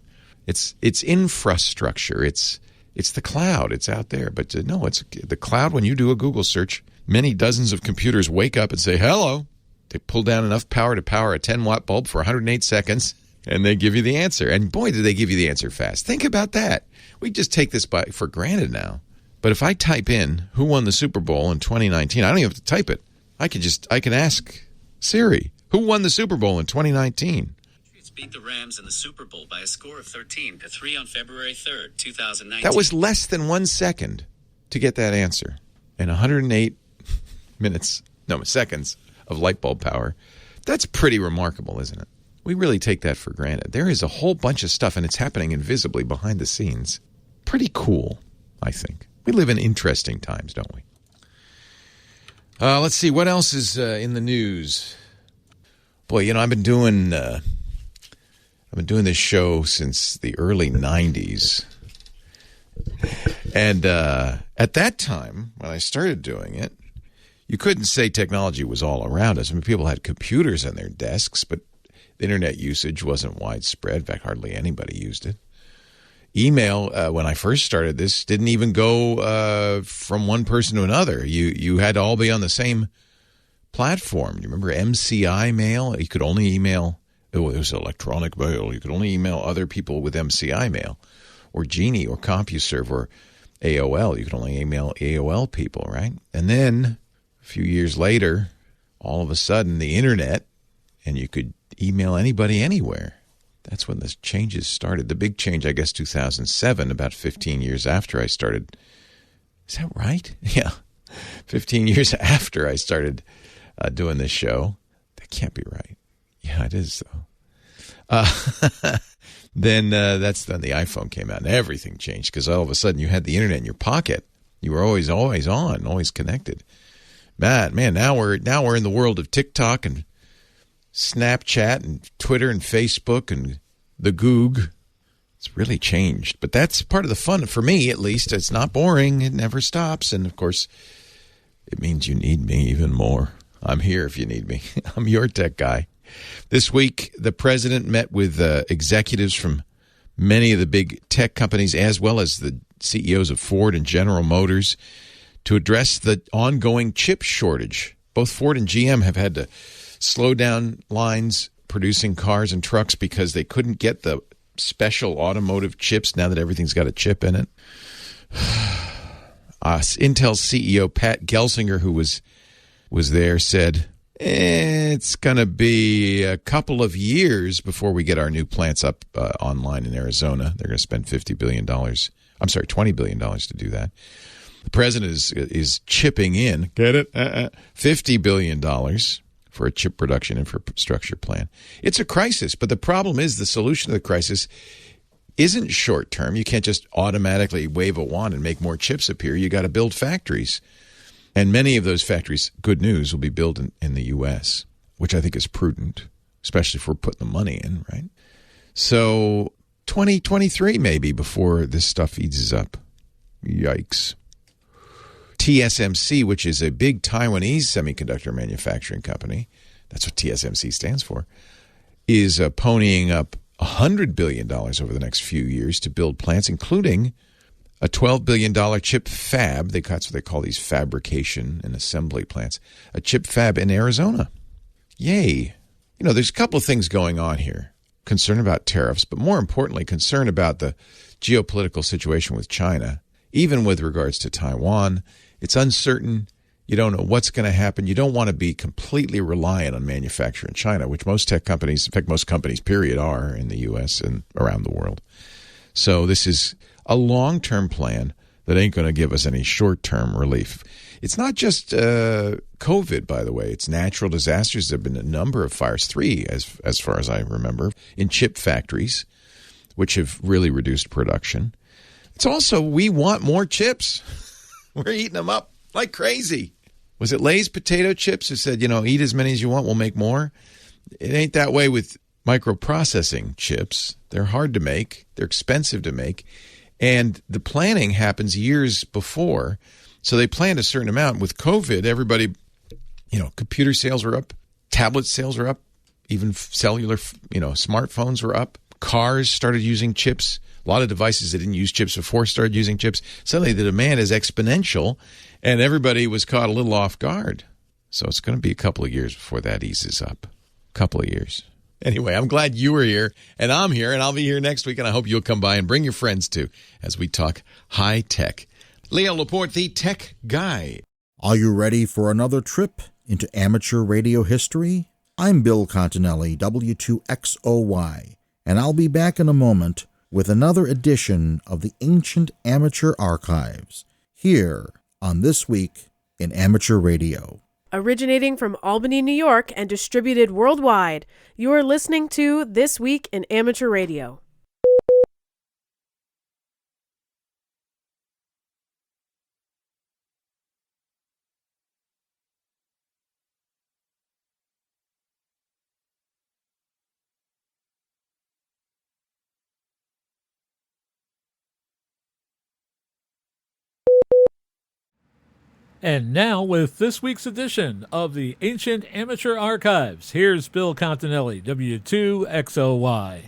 It's infrastructure. It's the cloud. It's out there. But no, it's the cloud. When you do a Google search, many dozens of computers wake up and say, hello. They pull down enough power to power a 10-watt bulb for 108 seconds, and they give you the answer. And boy, did they give you the answer fast. Think about that. We just take this for granted now. But if I type in who won the Super Bowl in 2019, I don't even have to type it. I can ask Siri, who won the Super Bowl in 2019? Patriots beat the Rams in the Super Bowl by a score of 13-3 on February 3rd, 2019. That was less than 1 second to get that answer. And 108 seconds of light bulb power. That's pretty remarkable, isn't it? We really take that for granted. There is a whole bunch of stuff, and it's happening invisibly behind the scenes. Pretty cool, I think. We live in interesting times, don't we? Let's see, what else is in the news? Boy, I've been doing this show since the early 90s. And at that time, when I started doing it, you couldn't say technology was all around us. I mean, people had computers on their desks, but internet usage wasn't widespread. In fact, hardly anybody used it. Email, when I first started this, didn't even go from one person to another. You had to all be on the same platform. You remember MCI mail? You could only email it was electronic mail. You could only email other people with MCI mail or Genie or CompuServe or AOL. You could only email AOL people, right? And then a few years later, all of a sudden, the internet, and you could email anybody anywhere. That's when the changes started. The big change, I guess, 2007, about 15 years after I started. Is that right? Yeah. 15 years after I started doing this show. That can't be right. Yeah, it is, though. Then that's when the iPhone came out and everything changed because all of a sudden you had the internet in your pocket. You were always on, always connected. Man, now we're in the world of TikTok and Snapchat and Twitter and Facebook and the Goog. It's really changed. But that's part of the fun, for me at least. It's not boring. It never stops. And, of course, it means you need me even more. I'm here if you need me. I'm your tech guy. This week, the president met with executives from many of the big tech companies as well as the CEOs of Ford and General Motors to address the ongoing chip shortage. Both Ford and GM have had to slow down lines producing cars and trucks because they couldn't get the special automotive chips now that everything's got a chip in it. Intel's CEO Pat Gelsinger, who was there, said, it's going to be a couple of years before we get our new plants up online in Arizona. They're going to spend $20 billion to do that. The president is chipping in, get it? $50 billion for a chip production infrastructure plan. It's a crisis, but the problem is the solution to the crisis isn't short term. You can't just automatically wave a wand and make more chips appear. You got to build factories. And many of those factories, good news, will be built in the U.S., which I think is prudent, especially if we're putting the money in, right? So 2023 maybe before this stuff eases up. Yikes. TSMC, which is a big Taiwanese semiconductor manufacturing company, that's what TSMC stands for, is ponying up $100 billion over the next few years to build plants, including a $12 billion chip fab. That's what they call these fabrication and assembly plants. A chip fab in Arizona. Yay. There's a couple of things going on here. Concern about tariffs, but more importantly, concern about the geopolitical situation with China, even with regards to Taiwan. It's uncertain. You don't know what's going to happen. You don't want to be completely reliant on manufacture in China, which most tech companies, in fact, most companies, period, are in the U.S. and around the world. So this is a long-term plan that ain't going to give us any short-term relief. It's not just COVID, by the way. It's natural disasters. There have been a number of fires, 3 as far as I remember, in chip factories, which have really reduced production. It's also, we want more chips. We're eating them up like crazy. Was it Lay's potato chips who said, eat as many as you want, we'll make more? It ain't that way with microprocessing chips. They're hard to make. They're expensive to make. And the planning happens years before. So they planned a certain amount. With COVID, everybody, computer sales were up, tablet sales were up, even cellular, smartphones were up. Cars started using chips. A lot of devices that didn't use chips before started using chips. Suddenly the demand is exponential, and everybody was caught a little off guard. So it's going to be a couple of years before that eases up. A couple of years. Anyway, I'm glad you were here, and I'm here, and I'll be here next week, and I hope you'll come by and bring your friends too as we talk high tech. Leo Laporte, the tech guy. Are you ready for another trip into amateur radio history? I'm Bill Continelli, W2XOY, and I'll be back in a moment with another edition of the Ancient Amateur Archives, here on This Week in Amateur Radio. Originating from Albany, New York, and distributed worldwide, you are listening to This Week in Amateur Radio. And now, with this week's edition of the Ancient Amateur Archives, here's Bill Continelli, W2XOY.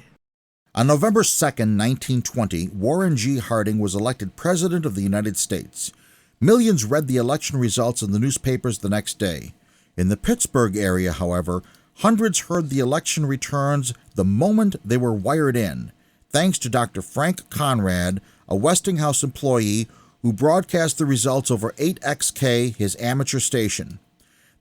On November 2nd, 1920, Warren G. Harding was elected President of the United States. Millions read the election results in the newspapers the next day. In the Pittsburgh area, however, hundreds heard the election returns the moment they were wired in, thanks to Dr. Frank Conrad, a Westinghouse employee who broadcast the results over 8XK, his amateur station.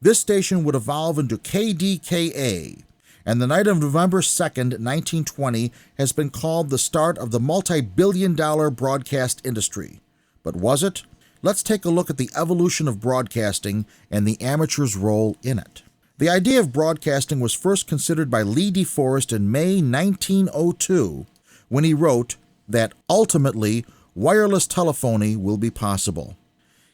This station would evolve into KDKA, and the night of November 2nd, 1920 has been called the start of the multi-billion-dollar broadcast industry. But was it? Let's take a look at the evolution of broadcasting and the amateur's role in it. The idea of broadcasting was first considered by Lee DeForest in May 1902, when he wrote that ultimately wireless telephony will be possible.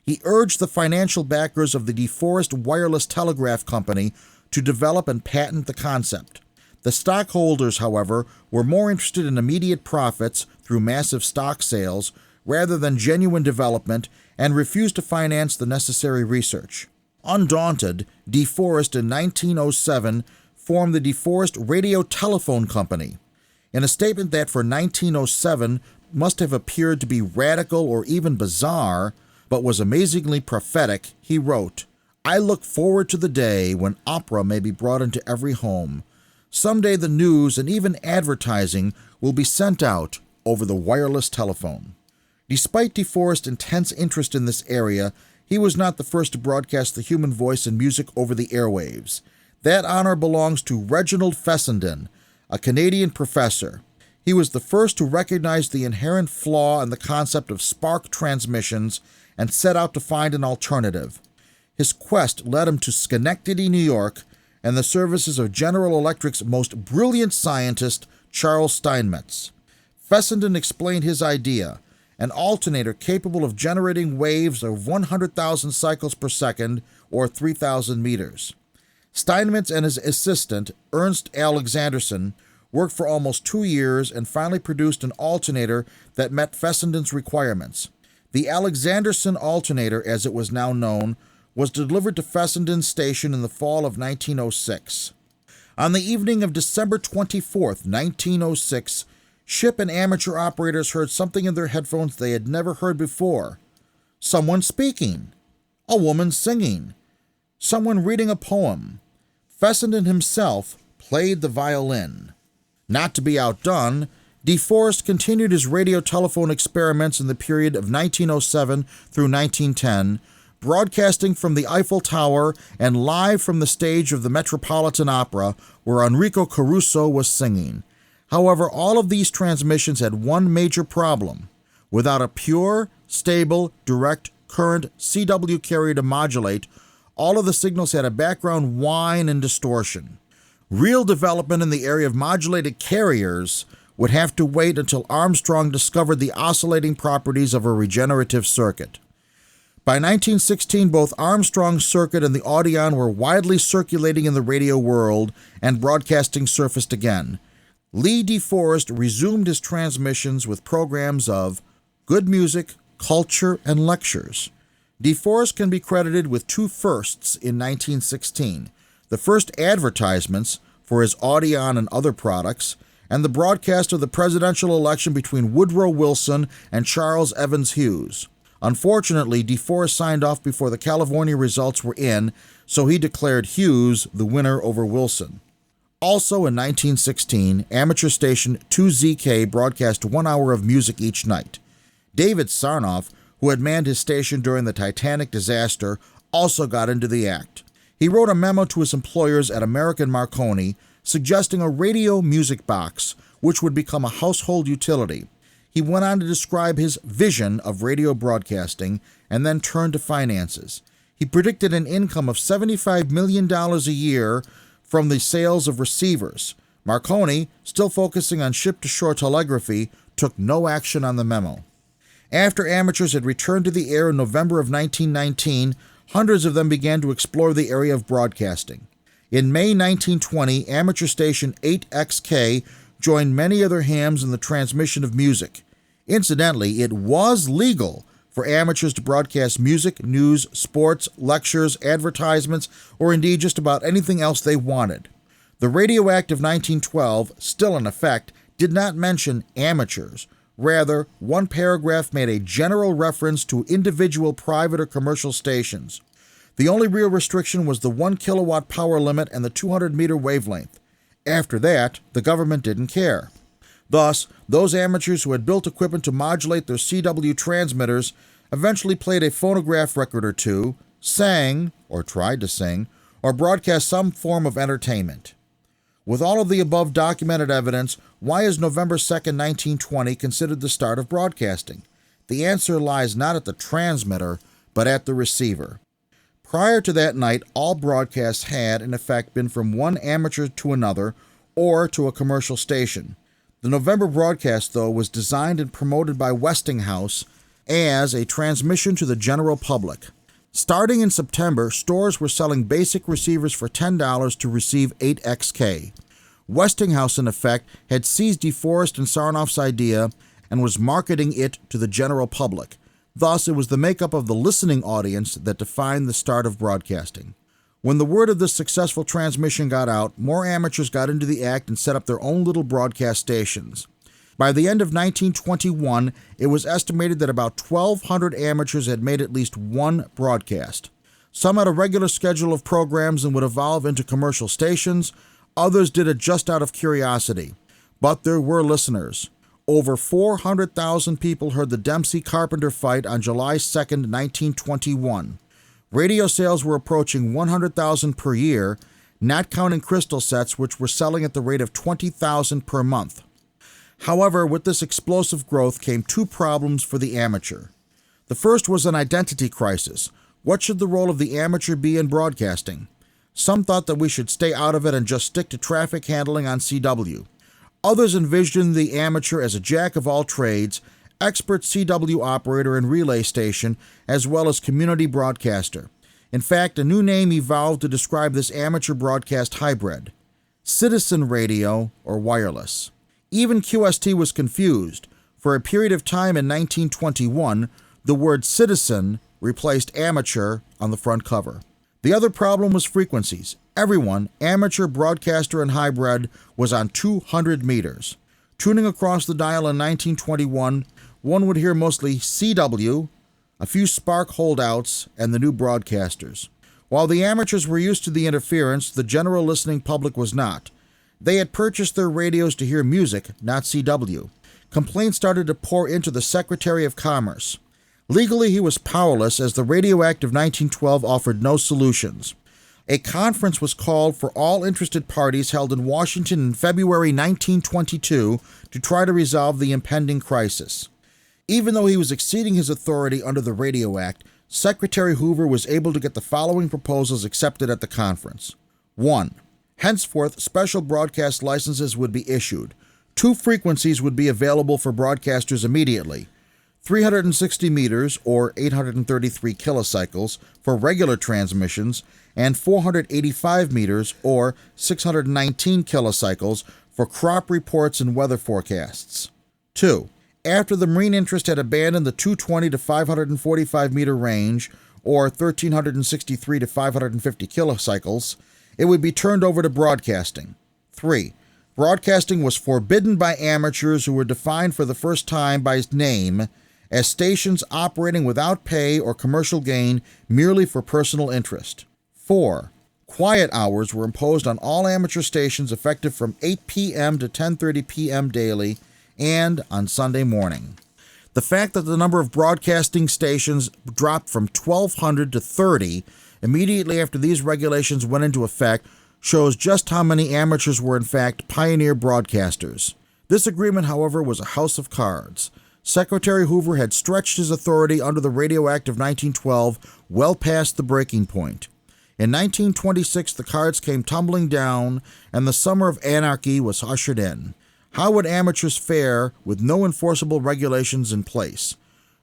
He urged the financial backers of the DeForest Wireless Telegraph Company to develop and patent the concept. The stockholders, however, were more interested in immediate profits through massive stock sales rather than genuine development and refused to finance the necessary research. Undaunted, DeForest in 1907 formed the DeForest Radio Telephone Company. In a statement that for 1907 must have appeared to be radical or even bizarre, but was amazingly prophetic, he wrote, "I look forward to the day when opera may be brought into every home. Someday the news and even advertising will be sent out over the wireless telephone." Despite DeForest's intense interest in this area, he was not the first to broadcast the human voice and music over the airwaves. That honor belongs to Reginald Fessenden, a Canadian professor. He was the first to recognize the inherent flaw in the concept of spark transmissions and set out to find an alternative. His quest led him to Schenectady, New York, and the services of General Electric's most brilliant scientist, Charles Steinmetz. Fessenden explained his idea, an alternator capable of generating waves of 100,000 cycles per second, or 3,000 meters. Steinmetz and his assistant, Ernst Alexanderson, worked for almost 2 years and finally produced an alternator that met Fessenden's requirements. The Alexanderson alternator, as it was now known, was delivered to Fessenden's station in the fall of 1906. On the evening of December 24th, 1906, ship and amateur operators heard something in their headphones they had never heard before. Someone speaking. A woman singing. Someone reading a poem. Fessenden himself played the violin. Not to be outdone, DeForest continued his radio-telephone experiments in the period of 1907 through 1910, broadcasting from the Eiffel Tower and live from the stage of the Metropolitan Opera, where Enrico Caruso was singing. However, all of these transmissions had one major problem. Without a pure, stable, direct current CW carrier to modulate, all of the signals had a background whine and distortion. Real development in the area of modulated carriers would have to wait until Armstrong discovered the oscillating properties of a regenerative circuit. By 1916, both Armstrong's circuit and the Audion were widely circulating in the radio world, and broadcasting surfaced again. Lee DeForest resumed his transmissions with programs of good music, culture, and lectures. DeForest can be credited with 2 firsts in 1916. The first advertisements for his Audion and other products, and the broadcast of the presidential election between Woodrow Wilson and Charles Evans Hughes. Unfortunately, DeForest signed off before the California results were in, so he declared Hughes the winner over Wilson. Also in 1916, amateur station 2ZK broadcast 1 hour of music each night. David Sarnoff, who had manned his station during the Titanic disaster, also got into the act. He wrote a memo to his employers at American Marconi suggesting a radio music box, which would become a household utility. He went on to describe his vision of radio broadcasting and then turned to finances. He predicted an income of $75 million a year from the sales of receivers. Marconi, still focusing on ship-to-shore telegraphy, took no action on the memo. After amateurs had returned to the air in November of 1919, hundreds of them began to explore the area of broadcasting. In May 1920, amateur station 8XK joined many other hams in the transmission of music. Incidentally, it was legal for amateurs to broadcast music, news, sports, lectures, advertisements, or indeed just about anything else they wanted. The Radio Act of 1912, still in effect, did not mention amateurs. Rather, one paragraph made a general reference to individual private or commercial stations. The only real restriction was the 1 kilowatt power limit and the 200-meter wavelength. After that, the government didn't care. Thus, those amateurs who had built equipment to modulate their CW transmitters eventually played a phonograph record or two, sang, or tried to sing, or broadcast some form of entertainment. With all of the above documented evidence, why is November 2, 1920 considered the start of broadcasting? The answer lies not at the transmitter, but at the receiver. Prior to that night, all broadcasts had, in effect, been from one amateur to another, or to a commercial station. The November broadcast, though, was designed and promoted by Westinghouse as a transmission to the general public. Starting in September, stores were selling basic receivers for $10 to receive 8XK. Westinghouse, in effect, had seized DeForest and Sarnoff's idea and was marketing it to the general public. Thus, it was the makeup of the listening audience that defined the start of broadcasting. When the word of this successful transmission got out, more amateurs got into the act and set up their own little broadcast stations. By the end of 1921, it was estimated that about 1,200 amateurs had made at least one broadcast. Some had a regular schedule of programs and would evolve into commercial stations. Others did it just out of curiosity. But there were listeners. Over 400,000 people heard the Dempsey-Carpenter fight on July 2, 1921. Radio sales were approaching 100,000 per year, not counting crystal sets, which were selling at the rate of 20,000 per month. However, with this explosive growth came two problems for the amateur. The first was an identity crisis. What should the role of the amateur be in broadcasting? Some thought that we should stay out of it and just stick to traffic handling on CW. Others envisioned the amateur as a jack of all trades, expert CW operator and relay station, as well as community broadcaster. In fact, a new name evolved to describe this amateur broadcast hybrid: citizen radio or wireless. Even QST was confused. For a period of time in 1921, the word citizen replaced amateur on the front cover. The other problem was frequencies. Everyone, amateur, broadcaster, and hybrid, was on 200 meters. Tuning across the dial in 1921, one would hear mostly CW, a few spark holdouts, and the new broadcasters. While the amateurs were used to the interference, the general listening public was not. They had purchased their radios to hear music, not CW. Complaints started to pour into the Secretary of Commerce. Legally, he was powerless, as the Radio Act of 1912 offered no solutions. A conference was called for all interested parties, held in Washington in February 1922, to try to resolve the impending crisis. Even though he was exceeding his authority under the Radio Act, Secretary Hoover was able to get the following proposals accepted at the conference. 1. Henceforth, special broadcast licenses would be issued. 2 frequencies would be available for broadcasters immediately: 360 meters, or 833 kilocycles, for regular transmissions, and 485 meters, or 619 kilocycles, for crop reports and weather forecasts. 2. After the marine interest had abandoned the 220 to 545 meter range, or 1,363 to 550 kilocycles, it would be turned over to broadcasting. 3. Broadcasting was forbidden by amateurs, who were defined for the first time by name as stations operating without pay or commercial gain, merely for personal interest. 4. Quiet hours were imposed on all amateur stations, effective from 8 p.m. to 10:30 p.m. daily and on Sunday morning. The fact that the number of broadcasting stations dropped from 1,200 to 30 immediately after these regulations went into effect shows just how many amateurs were in fact pioneer broadcasters. This agreement, however, was a house of cards. Secretary Hoover had stretched his authority under the Radio Act of 1912 well past the breaking point. In 1926, the cards came tumbling down, and the summer of anarchy was ushered in. How would amateurs fare with no enforceable regulations in place?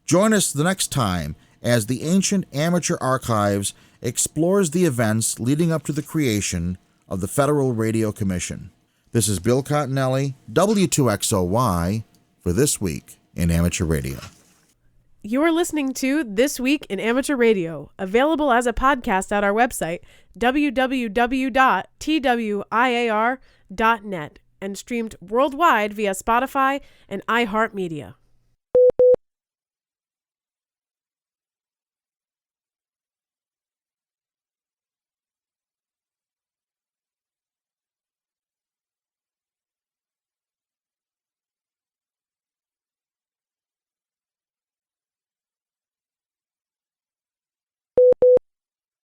Join us the next time as the Ancient Amateur Archives explores the events leading up to the creation of the Federal Radio Commission. This is Bill Continelli, W2XOY, for This Week in Amateur Radio. You are listening to This Week in Amateur Radio, available as a podcast at our website, www.twiar.net, and streamed worldwide via Spotify and iHeartMedia.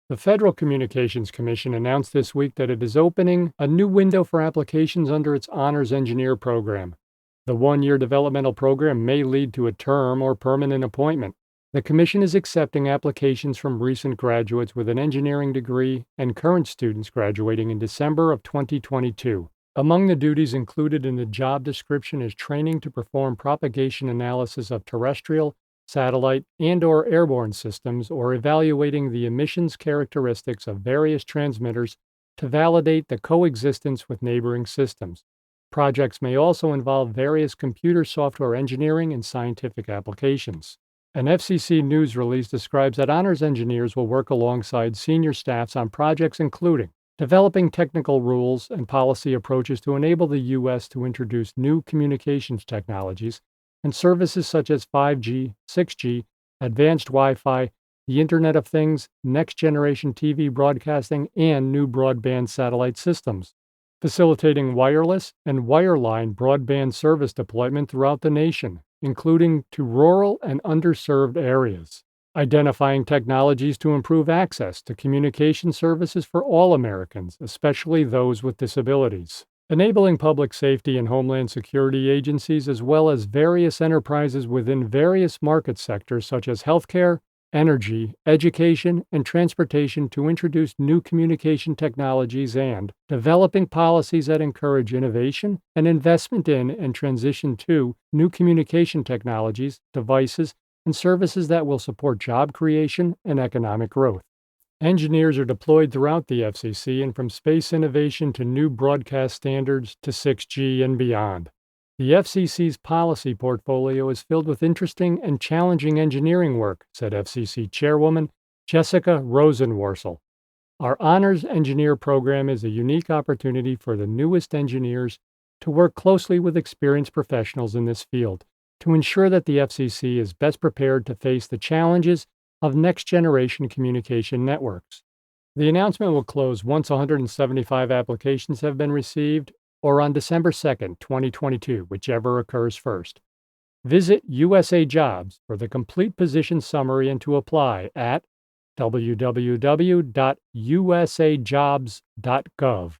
The Federal Communications Commission announced this week that it is opening a new window for applications under its Honors Engineer program. The one-year developmental program may lead to a term or permanent appointment. The Commission is accepting applications from recent graduates with an engineering degree and current students graduating in December of 2022. Among the duties included in the job description is training to perform propagation analysis of terrestrial, satellite, and/or airborne systems, or evaluating the emissions characteristics of various transmitters to validate the coexistence with neighboring systems. Projects may also involve various computer software engineering and scientific applications. An FCC news release describes that honors engineers will work alongside senior staffs on projects including developing technical rules and policy approaches to enable the U.S. to introduce new communications technologies and services such as 5G, 6G, advanced Wi-Fi, the Internet of Things, next-generation TV broadcasting, and new broadband satellite systems, facilitating wireless and wireline broadband service deployment throughout the nation, including to rural and underserved areas, identifying technologies to improve access to communication services for all Americans, especially those with disabilities, enabling public safety and homeland security agencies as well as various enterprises within various market sectors such as healthcare, energy, education, and transportation to introduce new communication technologies and developing policies that encourage innovation and investment in and transition to new communication technologies, devices, and services that will support job creation and economic growth. Engineers are deployed throughout the FCC and from space innovation to new broadcast standards to 6G and beyond. The FCC's policy portfolio is filled with interesting and challenging engineering work, said FCC Chairwoman Jessica Rosenworcel. Our Honors Engineer program is a unique opportunity for the newest engineers to work closely with experienced professionals in this field to ensure that the FCC is best prepared to face the challenges of next-generation communication networks. The announcement will close once 175 applications have been received or on December 2nd, 2022, whichever occurs first. Visit USA Jobs for the complete position summary and to apply at www.usajobs.gov.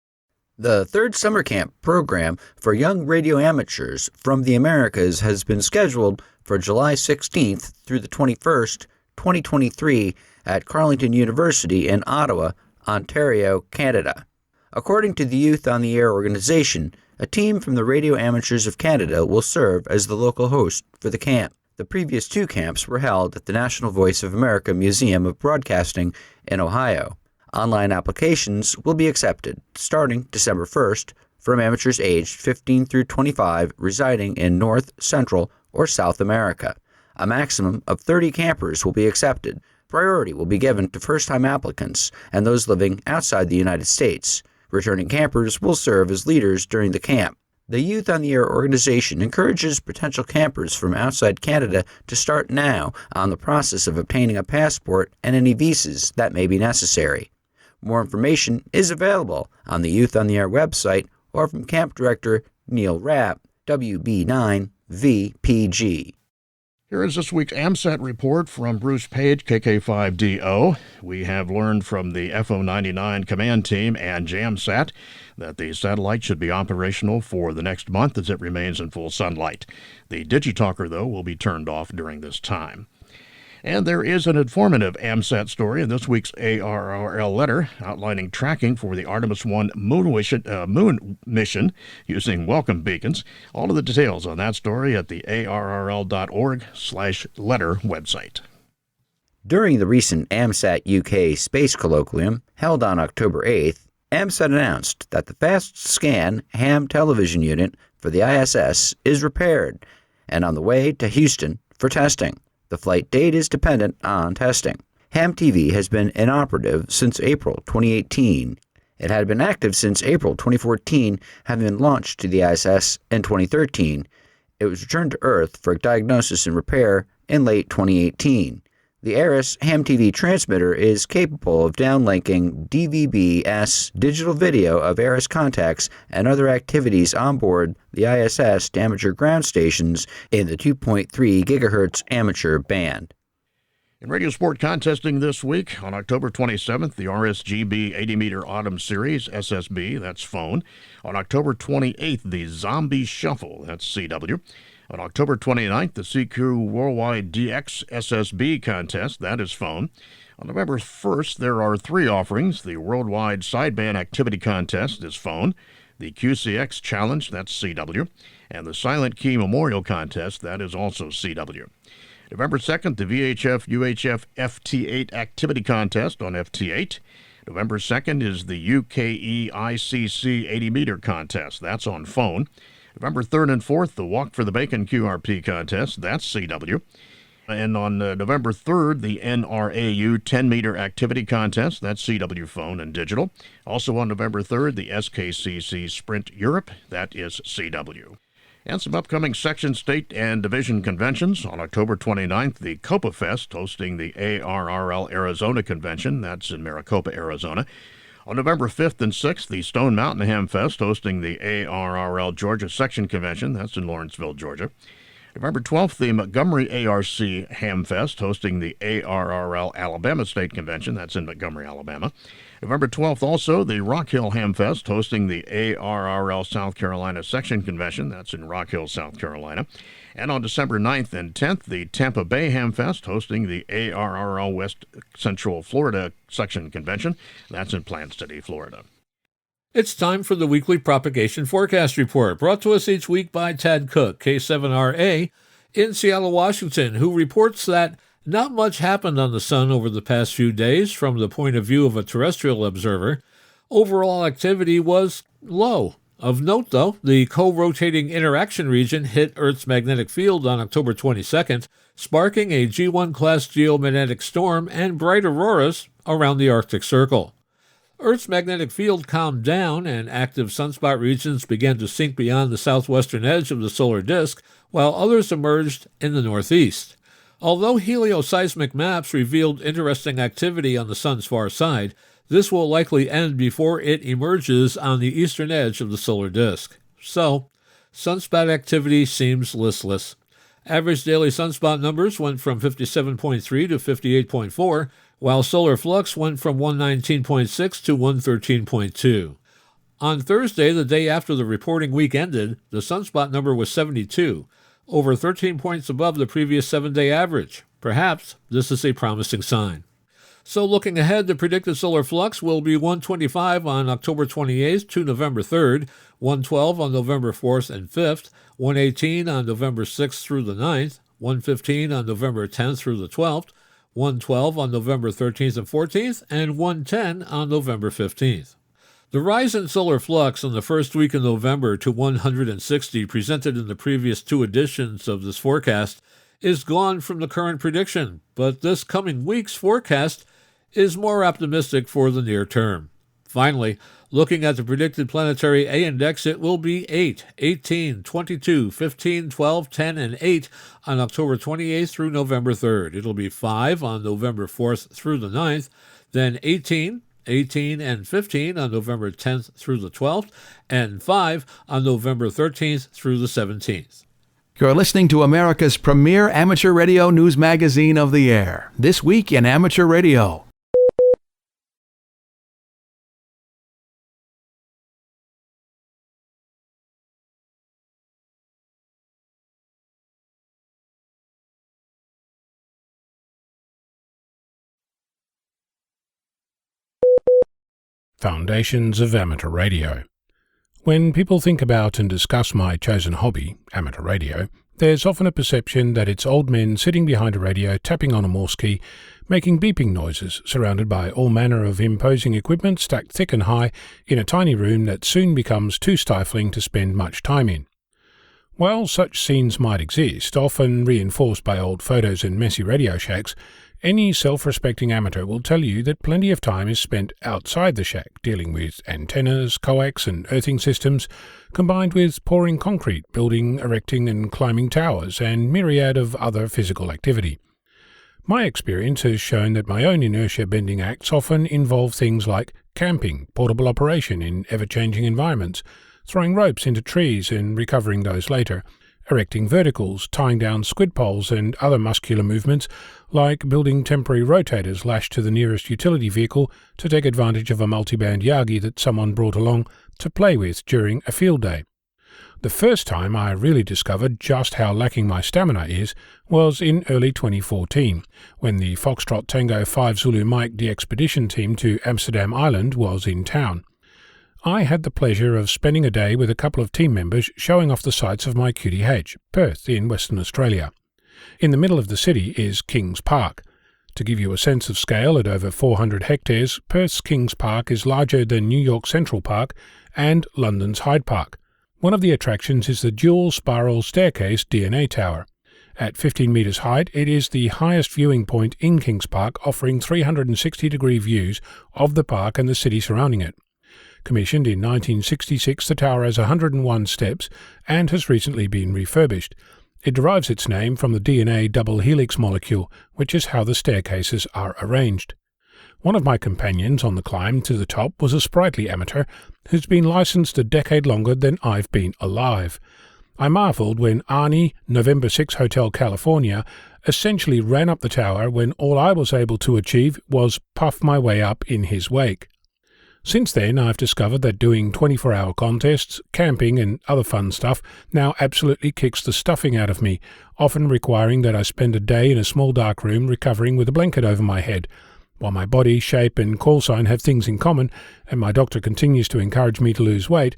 The third summer camp program for young radio amateurs from the Americas has been scheduled for July 16th through the 21st, 2023 at Carleton University in Ottawa, Ontario, Canada. According to the Youth on the Air organization, a team from the Radio Amateurs of Canada will serve as the local host for the camp. The previous two camps were held at the National Voice of America Museum of Broadcasting in Ohio. Online applications will be accepted starting December 1st from amateurs aged 15 through 25 residing in North, Central, or South America. A maximum of 30 campers will be accepted. Priority will be given to first-time applicants and those living outside the United States. Returning campers will serve as leaders during the camp. The Youth on the Air organization encourages potential campers from outside Canada to start now on the process of obtaining a passport and any visas that may be necessary. More information is available on the Youth on the Air website or from Camp Director Neil Rapp, WB9VPG. Here is this week's AMSAT report from Bruce Page, KK5DO. We have learned from the FO99 command team and JAMSAT that the satellite should be operational for the next month as it remains in full sunlight. The Digitalker, though, will be turned off during this time. And there is an informative AMSAT story in this week's ARRL letter outlining tracking for the Artemis 1 moon mission using welcome beacons. All of the details on that story at the arrl.org/letter website. During the recent AMSAT UK Space Colloquium held on October 8th, AMSAT announced that the Fast Scan ham television unit for the ISS is repaired and on the way to Houston for testing. The flight date is dependent on testing. Ham TV has been inoperative since April 2018. It had been active since April 2014, having been launched to the ISS in 2013. It was returned to Earth for diagnosis and repair in late 2018. The ARIS Ham TV transmitter is capable of downlinking DVB-S digital video of ARIS contacts and other activities on board the ISS to amateur ground stations in the 2.3 GHz amateur band. In radio sport contesting this week, on October 27th, the RSGB 80-meter Autumn Series, SSB, that's phone. On October 28th, the Zombie Shuffle, that's CW. On October 29th, the CQ Worldwide DX SSB contest, that is phone. On November 1st, there are 3 offerings. The Worldwide Sideband Activity Contest is phone. The QCX Challenge, that's CW. And the Silent Key Memorial Contest, that is also CW. November 2nd, the VHF UHF FT8 Activity Contest on FT8. November 2nd is the UKE ICC 80-meter contest. That's on phone. November 3rd and 4th, the Walk for the Bacon QRP contest. That's CW. And on November 3rd, the NRAU 10-meter activity contest. That's CW phone and digital. Also on November 3rd, the SKCC Sprint Europe. That is CW. And some upcoming section, state, and division conventions. On October 29th, the Copa Fest, hosting the ARRL Arizona Convention. That's in Maricopa, Arizona. On November 5th and 6th, the Stone Mountain Ham Fest, hosting the ARRL Georgia Section Convention. That's in Lawrenceville, Georgia. November 12th, the Montgomery ARC Ham Fest, hosting the ARRL Alabama State Convention. That's in Montgomery, Alabama. November 12th, also, the Rock Hill Ham Fest, hosting the ARRL South Carolina Section Convention. That's in Rock Hill, South Carolina. And on December 9th and 10th, the Tampa Bay Ham Fest, hosting the ARRL West Central Florida Section Convention. That's in Plant City, Florida. It's time for the weekly propagation forecast report, brought to us each week by Tad Cook, K7RA, in Seattle, Washington, who reports that not much happened on the sun over the past few days from the point of view of a terrestrial observer. Overall activity was low. Of note, though, the co-rotating interaction region hit Earth's magnetic field on October 22nd, sparking a G1-class geomagnetic storm and bright auroras around the Arctic Circle. Earth's magnetic field calmed down, and active sunspot regions began to sink beyond the southwestern edge of the solar disk, while others emerged in the northeast. Although helioseismic maps revealed interesting activity on the sun's far side, this will likely end before it emerges on the eastern edge of the solar disk. So, sunspot activity seems listless. Average daily sunspot numbers went from 57.3 to 58.4, while solar flux went from 119.6 to 113.2. On Thursday, the day after the reporting week ended, the sunspot number was 72, over 13 points above the previous 7-day average. Perhaps this is a promising sign. So looking ahead, the predicted solar flux will be 125 on October 28th to November 3rd, 112 on November 4th and 5th, 118 on November 6th through the 9th, 115 on November 10th through the 12th, 112 on November 13th and 14th, and 110 on November 15th. The rise in solar flux in the first week of November to 160 presented in the previous 2 editions of this forecast is gone from the current prediction, but this coming week's forecast is more optimistic for the near term. Finally, looking at the predicted planetary A index, it will be 8, 18, 22, 15, 12, 10, and 8 on October 28th through November 3rd. It'll be 5 on November 4th through the 9th, then 18, 18, and 15 on November 10th through the 12th, and 5 on November 13th through the 17th. You're listening to America's premier amateur radio news magazine of the air, This Week in Amateur Radio. Foundations of Amateur Radio. When people think about and discuss my chosen hobby, amateur radio, there's often a perception that it's old men sitting behind a radio tapping on a Morse key, making beeping noises, surrounded by all manner of imposing equipment stacked thick and high in a tiny room that soon becomes too stifling to spend much time in. While such scenes might exist, often reinforced by old photos and messy radio shacks, any self-respecting amateur will tell you that plenty of time is spent outside the shack dealing with antennas, coax and earthing systems, combined with pouring concrete, building, erecting and climbing towers, and myriad of other physical activity. My experience has shown that my own inertia-bending acts often involve things like camping, portable operation in ever-changing environments, throwing ropes into trees and recovering those later, erecting verticals, tying down squid poles and other muscular movements like building temporary rotators lashed to the nearest utility vehicle to take advantage of a multiband Yagi that someone brought along to play with during a field day. The first time I really discovered just how lacking my stamina is was in early 2014, when the Foxtrot Tango 5 Zulu Mike de-expedition team to Amsterdam Island was in town. I had the pleasure of spending a day with a couple of team members showing off the sights of my QTH, Perth, in Western Australia. In the middle of the city is Kings Park. To give you a sense of scale, at over 400 hectares, Perth's Kings Park is larger than New York Central Park and London's Hyde Park. One of the attractions is the dual spiral staircase DNA Tower. At 15 metres height, it is the highest viewing point in Kings Park, offering 360-degree views of the park and the city surrounding it. Commissioned in 1966, the tower has 101 steps and has recently been refurbished. It derives its name from the DNA double helix molecule, which is how the staircases are arranged. One of my companions on the climb to the top was a sprightly amateur who's been licensed a decade longer than I've been alive. I marvelled when Arnie, November 6 Hotel California, essentially ran up the tower when all I was able to achieve was puff my way up in his wake. Since then, I've discovered that doing 24-hour contests, camping and other fun stuff now absolutely kicks the stuffing out of me, often requiring that I spend a day in a small dark room recovering with a blanket over my head. While my body, shape and call sign have things in common, and my doctor continues to encourage me to lose weight,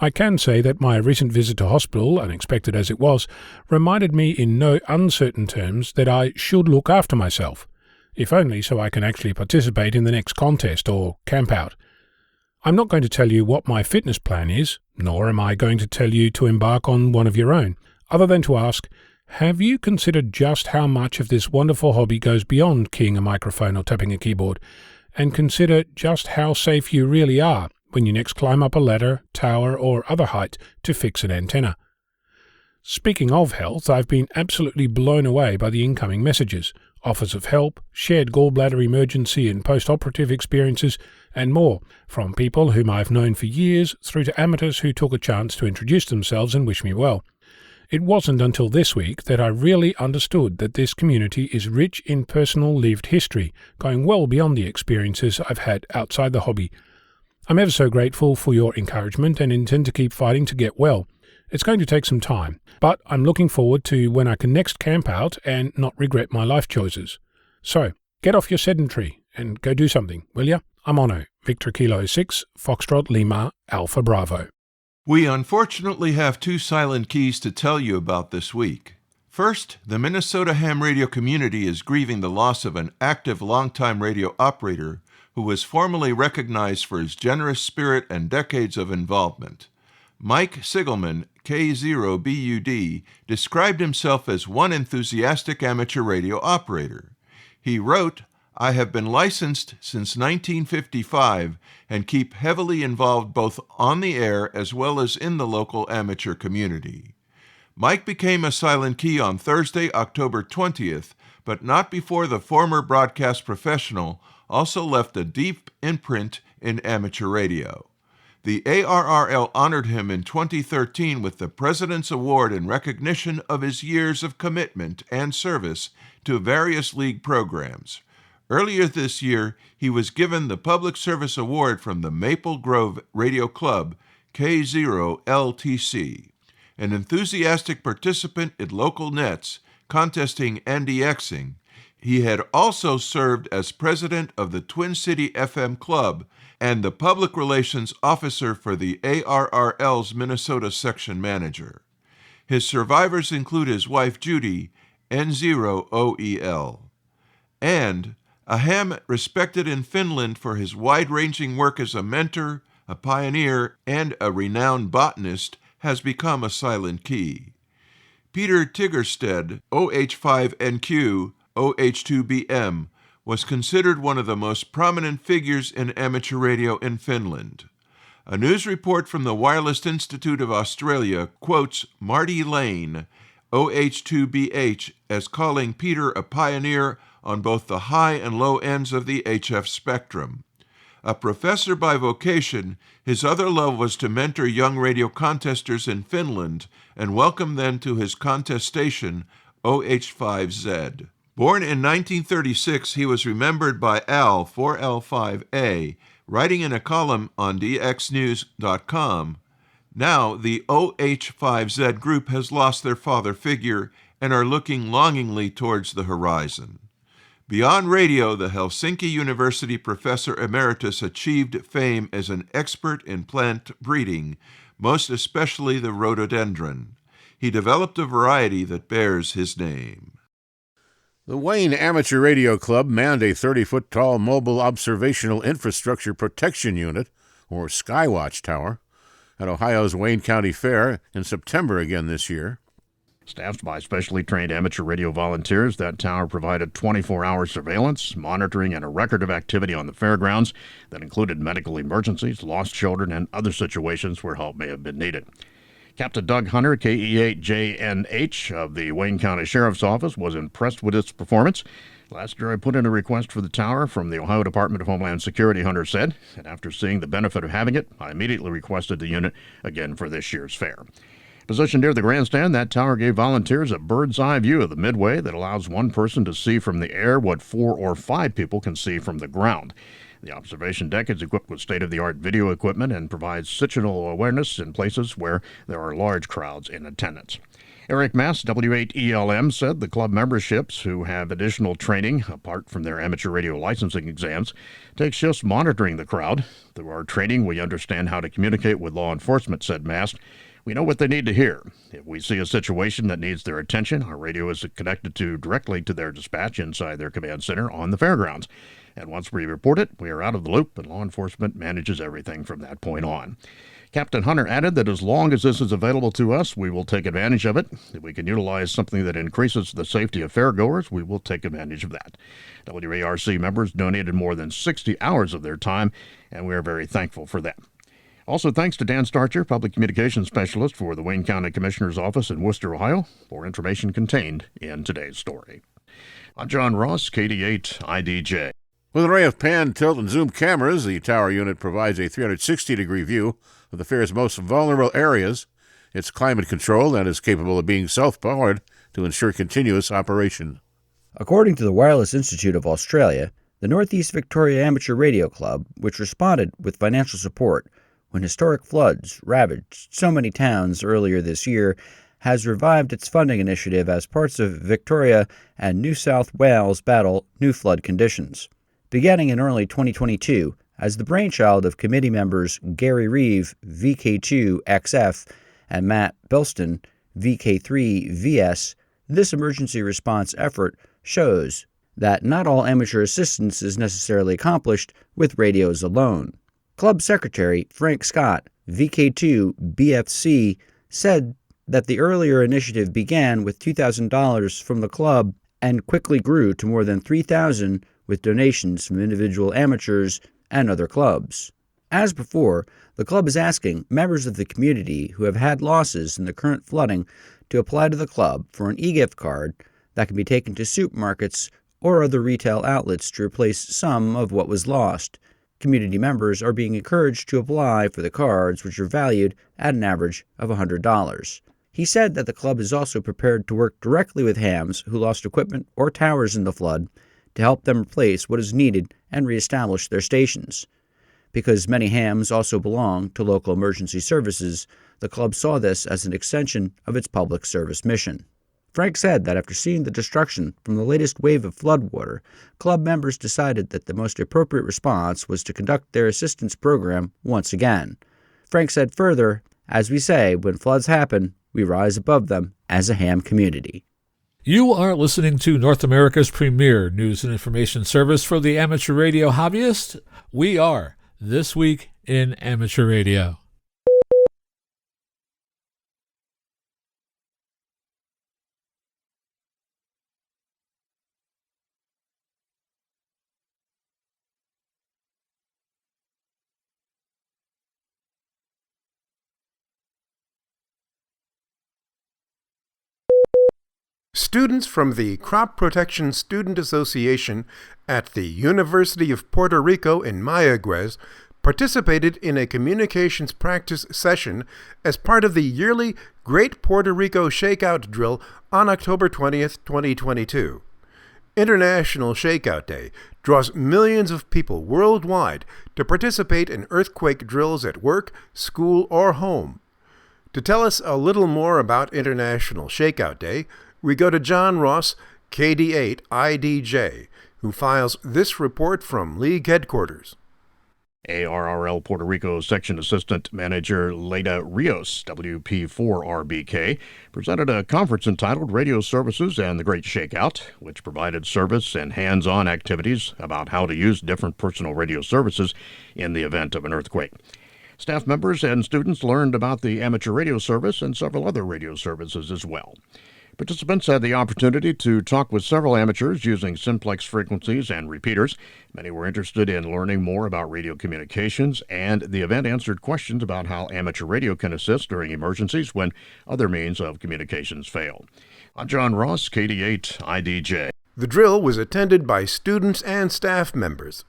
I can say that my recent visit to hospital, unexpected as it was, reminded me in no uncertain terms that I should look after myself, if only so I can actually participate in the next contest or camp-out. I'm not going to tell you what my fitness plan is, nor am I going to tell you to embark on one of your own, other than to ask, have you considered just how much of this wonderful hobby goes beyond keying a microphone or tapping a keyboard, and consider just how safe you really are when you next climb up a ladder, tower, or other height to fix an antenna? Speaking of health, I've been absolutely blown away by the incoming messages, offers of help, shared gallbladder emergency and post-operative experiences, and more, from people whom I've known for years through to amateurs who took a chance to introduce themselves and wish me well. It wasn't until this week that I really understood that this community is rich in personal lived history, going well beyond the experiences I've had outside the hobby. I'm ever so grateful for your encouragement and intend to keep fighting to get well. It's going to take some time, but I'm looking forward to when I can next camp out and not regret my life choices. So, get off your sedentary and go do something, will ya? I'm Ono, Victor Kilo 6, Foxtrot Lima, Alpha Bravo. We unfortunately have two silent keys to tell you about this week. First, the Minnesota ham radio community is grieving the loss of an active longtime radio operator who was formally recognized for his generous spirit and decades of involvement. Mike Sigelman, K0BUD, described himself as one enthusiastic amateur radio operator. He wrote, "I have been licensed since 1955 and keep heavily involved both on the air as well as in the local amateur community." Mike became a silent key on Thursday, October 20th, but not before the former broadcast professional also left a deep imprint in amateur radio. The ARRL honored him in 2013 with the President's Award in recognition of his years of commitment and service to various league programs. Earlier this year, he was given the Public Service Award from the Maple Grove Radio Club, K0LTC. An enthusiastic participant in local nets, contesting and DXing, he had also served as president of the Twin City FM Club and the public relations officer for the ARRL's Minnesota section manager. His survivors include his wife Judy, N0OEL, and a ham respected in Finland for his wide-ranging work as a mentor, a pioneer, and a renowned botanist, has become a silent key. Peter Tigerstedt, OH5NQ, OH2BM, was considered one of the most prominent figures in amateur radio in Finland. A news report from the Wireless Institute of Australia quotes Marty Lane, OH2BH, as calling Peter a pioneer on both the high and low ends of the HF spectrum. A professor by vocation, his other love was to mentor young radio contesters in Finland and welcome them to his contest station, OH5Z. Born in 1936, he was remembered by Al, 4L5A, writing in a column on dxnews.com. Now, the OH5Z group has lost their father figure and are looking longingly towards the horizon. Beyond radio, the Helsinki University professor emeritus achieved fame as an expert in plant breeding, most especially the rhododendron. He developed a variety that bears his name. The Wayne Amateur Radio Club manned a 30-foot-tall mobile observational infrastructure protection unit, or Skywatch Tower, at Ohio's Wayne County Fair in September again this year. Staffed by specially trained amateur radio volunteers, that tower provided 24-hour surveillance, monitoring, and a record of activity on the fairgrounds that included medical emergencies, lost children, and other situations where help may have been needed. Captain Doug Hunter, KE8JNH of the Wayne County Sheriff's Office, was impressed with its performance. Last year, I put in a request for the tower from the Ohio Department of Homeland Security, Hunter said, and after seeing the benefit of having it, I immediately requested the unit again for this year's fair. Positioned near the grandstand, that tower gave volunteers a bird's-eye view of the midway that allows one person to see from the air what 4 or 5 people can see from the ground. The observation deck is equipped with state-of-the-art video equipment and provides situational awareness in places where there are large crowds in attendance. Eric Mass, W8ELM, said the club memberships who have additional training, apart from their amateur radio licensing exams, take shifts monitoring the crowd. Through our training, we understand how to communicate with law enforcement, said Mass. We know what they need to hear. If we see a situation that needs their attention, our radio is connected directly to their dispatch inside their command center on the fairgrounds. And once we report it, we are out of the loop, and law enforcement manages everything from that point on. Captain Hunter added that as long as this is available to us, we will take advantage of it. If we can utilize something that increases the safety of fairgoers, we will take advantage of that. WARC members donated more than 60 hours of their time, and we are very thankful for that. Also, thanks to Dan Starcher, Public Communications Specialist for the Wayne County Commissioner's Office in Worcester, Ohio, for information contained in today's story. I'm John Ross, KD8 IDJ. With an array of pan, tilt, and zoom cameras, the tower unit provides a 360-degree view of the fair's most vulnerable areas. It's climate controlled and is capable of being self-powered to ensure continuous operation. According to the Wireless Institute of Australia, the Northeast Victoria Amateur Radio Club, which responded with financial support when historic floods ravaged so many towns earlier this year, has revived its funding initiative as parts of Victoria and New South Wales battle new flood conditions. Beginning in early 2022, as the brainchild of committee members Gary Reeve, VK2XF, and Matt Belston, VK3VS, this emergency response effort shows that not all amateur assistance is necessarily accomplished with radios alone. Club Secretary Frank Scott, VK2BFC, said that the earlier initiative began with $2,000 from the club and quickly grew to more than $3,000 with donations from individual amateurs and other clubs. As before, the club is asking members of the community who have had losses in the current flooding to apply to the club for an e-gift card that can be taken to supermarkets or other retail outlets to replace some of what was lost. Community members are being encouraged to apply for the cards, which are valued at an average of $100. He said that the club is also prepared to work directly with hams who lost equipment or towers in the flood to help them replace what is needed and reestablish their stations. Because many hams also belong to local emergency services, the club saw this as an extension of its public service mission. Frank said that after seeing the destruction from the latest wave of floodwater, club members decided that the most appropriate response was to conduct their assistance program once again. Frank said further, as we say, when floods happen, we rise above them as a ham community. You are listening to North America's premier news and information service for the amateur radio hobbyist. We are This Week in Amateur Radio. Students from the Crop Protection Student Association at the University of Puerto Rico in Mayagüez participated in a communications practice session as part of the yearly Great Puerto Rico ShakeOut drill on October 20th, 2022. International ShakeOut Day draws millions of people worldwide to participate in earthquake drills at work, school, or home. To tell us a little more about International ShakeOut Day, we go to John Ross, KD8IDJ, who files this report from League headquarters. ARRL Puerto Rico Section Assistant Manager Leda Rios, WP4RBK, presented a conference entitled Radio Services and the Great Shakeout, which provided service and hands-on activities about how to use different personal radio services in the event of an earthquake. Staff members and students learned about the amateur radio service and several other radio services as well. Participants had the opportunity to talk with several amateurs using simplex frequencies and repeaters. Many were interested in learning more about radio communications, and the event answered questions about how amateur radio can assist during emergencies when other means of communications fail. I'm John Ross, KD8IDJ. The drill was attended by students and staff members.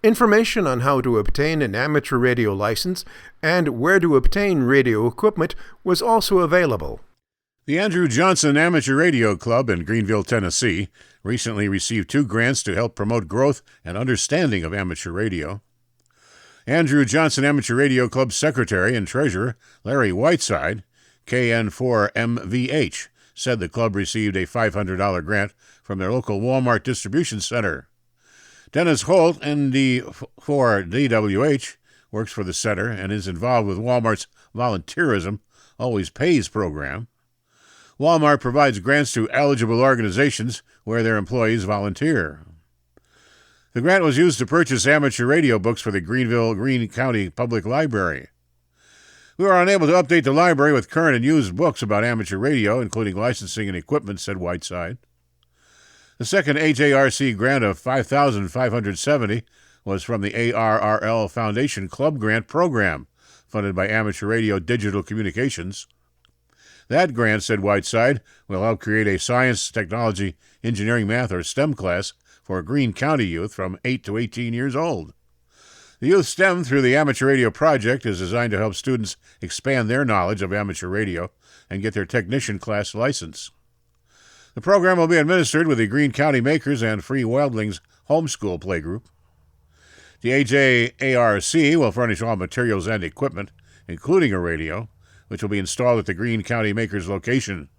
Information on how to obtain an amateur radio license and where to obtain radio equipment was also available. The Andrew Johnson Amateur Radio Club in Greenville, Tennessee, recently received 2 grants to help promote growth and understanding of amateur radio. Andrew Johnson Amateur Radio Club Secretary and Treasurer Larry Whiteside, KN4MVH, said the club received a $500 grant from their local Walmart distribution center. Dennis Holt, ND4DWH, works for the center and is involved with Walmart's Volunteerism Always Pays program. Walmart provides grants to eligible organizations where their employees volunteer. The grant was used to purchase amateur radio books for the Greene County Public Library. We were unable to update the library with current and used books about amateur radio, including licensing and equipment, said Whiteside. The second AJRC grant of $5,570 was from the ARRL Foundation Club Grant Program, funded by Amateur Radio Digital Communications. That grant, said Whiteside, will help create a science, technology, engineering, math, or STEM class for Greene County youth from 8 to 18 years old. The Youth STEM through the Amateur Radio Project is designed to help students expand their knowledge of amateur radio and get their technician class license. The program will be administered with the Greene County Makers and Free Wildlings Homeschool Playgroup. The AJARC will furnish all materials and equipment, including a radio, which will be installed at the Greene County Makers location.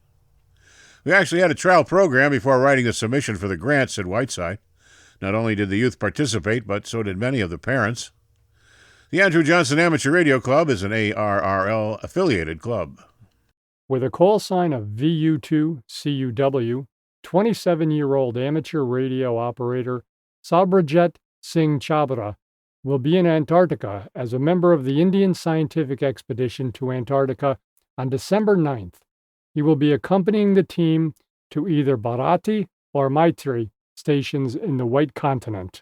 We actually had a trial program before writing the submission for the grant, said Whiteside. Not only did the youth participate, but so did many of the parents. The Andrew Johnson Amateur Radio Club is an ARRL-affiliated club. With a call sign of VU2CUW, 27-year-old amateur radio operator Sabrajit Singh Chabra will be in Antarctica as a member of the Indian Scientific Expedition to Antarctica on December 9th. He will be accompanying the team to either Bharati or Maitri stations in the White Continent.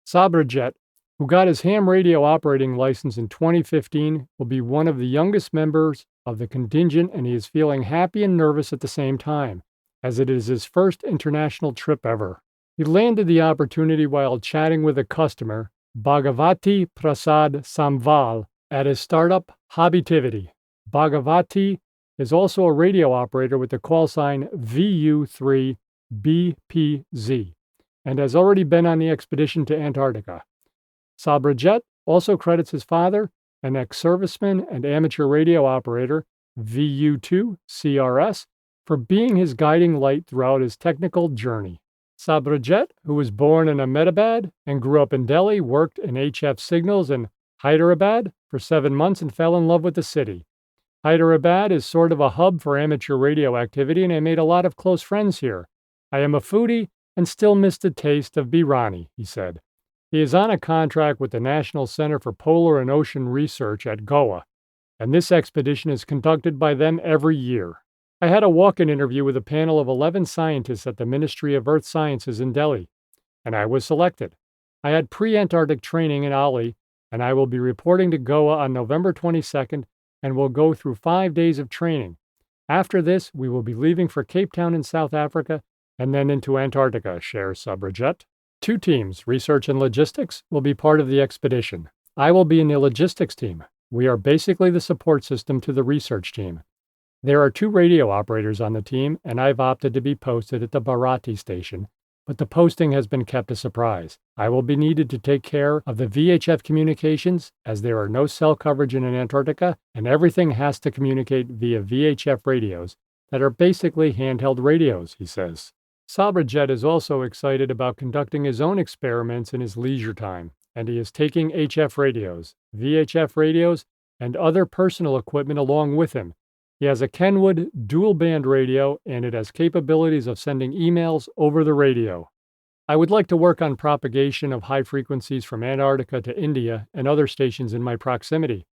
Sabrajit, who got his ham radio operating license in 2015, will be one of the youngest members of the contingent, and he is feeling happy and nervous at the same time, as it is his first international trip ever. He landed the opportunity while chatting with a customer, Bhagavati Prasad Samval, at his startup Hobbitivity. Bhagavati is also a radio operator with the call sign VU3BPZ and has already been on the expedition to Antarctica. Sabrajit also credits his father, an ex-serviceman and amateur radio operator, VU2CRS, for being his guiding light throughout his technical journey. Sabrajit, who was born in Ahmedabad and grew up in Delhi, worked in HF Signals in Hyderabad for 7 months and fell in love with the city. Hyderabad is sort of a hub for amateur radio activity, and I made a lot of close friends here. I am a foodie and still miss the taste of biryani, he said. He is on a contract with the National Center for Polar and Ocean Research at Goa, and this expedition is conducted by them every year. I had a walk-in interview with a panel of 11 scientists at the Ministry of Earth Sciences in Delhi, and I was selected. I had pre-Antarctic training in Ali, and I will be reporting to Goa on November 22nd and will go through 5 days of training. After this, we will be leaving for Cape Town in South Africa and then into Antarctica, shares Subrajit. 2 teams, research and logistics, will be part of the expedition. I will be in the logistics team. We are basically the support system to the research team. There are 2 radio operators on the team, and I've opted to be posted at the Bharati station, but the posting has been kept a surprise. I will be needed to take care of the VHF communications, as there are no cell coverage in Antarctica, and everything has to communicate via VHF radios that are basically handheld radios, he says. Sabrajet is also excited about conducting his own experiments in his leisure time, and he is taking HF radios, VHF radios, and other personal equipment along with him. He has a Kenwood dual-band radio, and it has capabilities of sending emails over the radio. I would like to work on propagation of high frequencies from Antarctica to India and other stations in my proximity.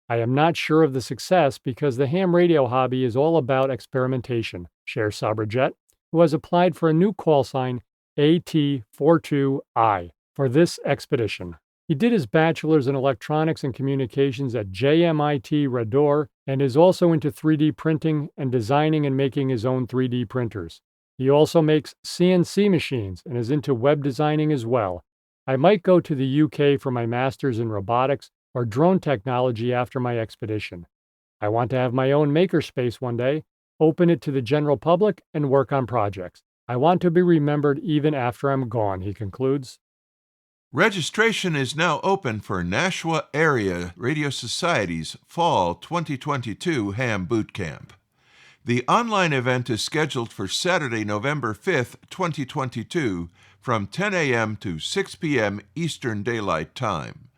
I am not sure of the success because the ham radio hobby is all about experimentation, shares Sabrajet, who has applied for a new call sign AT42I for this expedition. He did his bachelor's in electronics and communications at JMIT Rador and is also into 3D printing and designing and making his own 3D printers. He also makes CNC machines and is into web designing as well. I might go to the UK for my master's in robotics or drone technology after my expedition. I want to have my own makerspace one day, open it to the general public, and work on projects. I want to be remembered even after I'm gone, he concludes. Registration is now open for Nashua Area Radio Society's Fall 2022 Ham Boot Camp. The online event is scheduled for Saturday, November 5th, 2022, from 10 a.m. to 6 p.m. Eastern Daylight Time.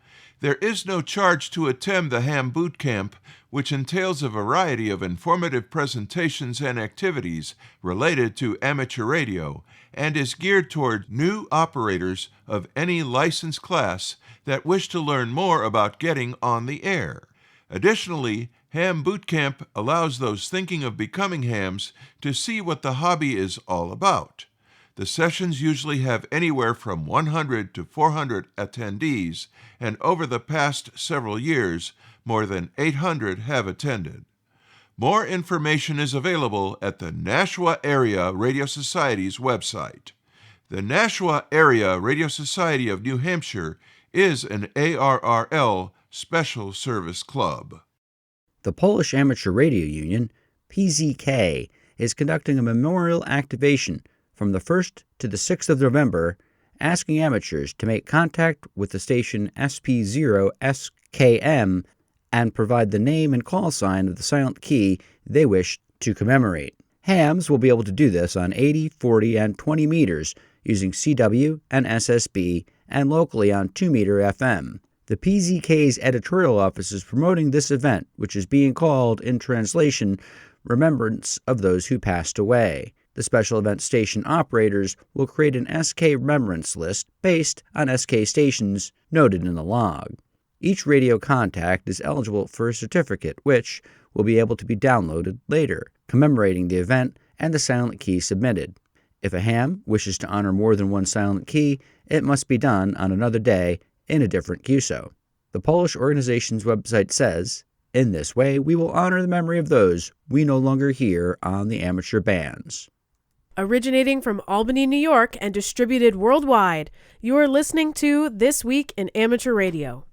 There is no charge to attend the Ham Boot Camp, which entails a variety of informative presentations and activities related to amateur radio, and is geared toward new operators of any license class that wish to learn more about getting on the air. Additionally, Ham Boot Camp allows those thinking of becoming hams to see what the hobby is all about. The sessions usually have anywhere from 100 to 400 attendees, and over the past several years, more than 800 have attended. More information is available at the Nashua Area Radio Society's website. The Nashua Area Radio Society of New Hampshire is an ARRL Special Service Club. The Polish Amateur Radio Union, PZK, is conducting a memorial activation from the 1st to the 6th of November, asking amateurs to make contact with the station SP0SKM and provide the name and call sign of the silent key they wish to commemorate. Hams will be able to do this on 80, 40, and 20 meters using CW and SSB and locally on 2-meter FM. The PZK's editorial office is promoting this event, which is being called, in translation, Remembrance of Those Who Passed Away. The special event station operators will create an SK remembrance list based on SK stations noted in the log. Each radio contact is eligible for a certificate, which will be able to be downloaded later, commemorating the event and the silent key submitted. If a ham wishes to honor more than one silent key, it must be done on another day in a different QSO. The Polish organization's website says, "In this way, we will honor the memory of those we no longer hear on the amateur bands." Originating from Albany, New York, and distributed worldwide, you are listening to This Week in Amateur Radio.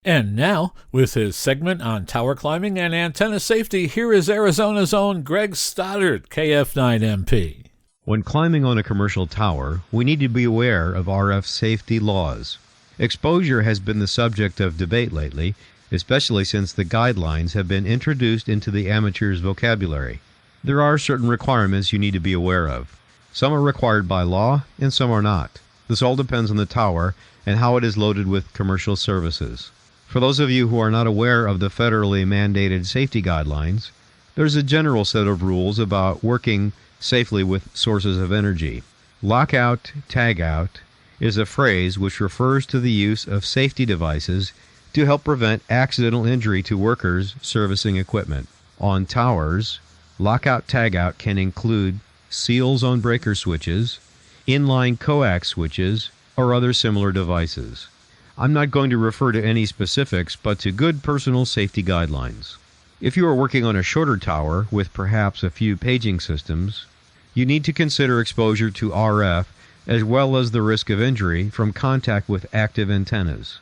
And now, with his segment on tower climbing and antenna safety, here is Arizona's own Greg Stoddard, KF9MP. When climbing on a commercial tower, we need to be aware of RF safety laws. Exposure has been the subject of debate lately, especially since the guidelines have been introduced into the amateur's vocabulary. There are certain requirements you need to be aware of. Some are required by law, and some are not. This all depends on the tower and how it is loaded with commercial services. For those of you who are not aware of the federally mandated safety guidelines, there's a general set of rules about working safely with sources of energy. Lockout, tagout is a phrase which refers to the use of safety devices to help prevent accidental injury to workers servicing equipment. On towers, lockout-tagout can include seals on breaker switches, inline coax switches, or other similar devices. I'm not going to refer to any specifics, but to good personal safety guidelines. If you are working on a shorter tower with perhaps a few paging systems, you need to consider exposure to RF as well as the risk of injury from contact with active antennas.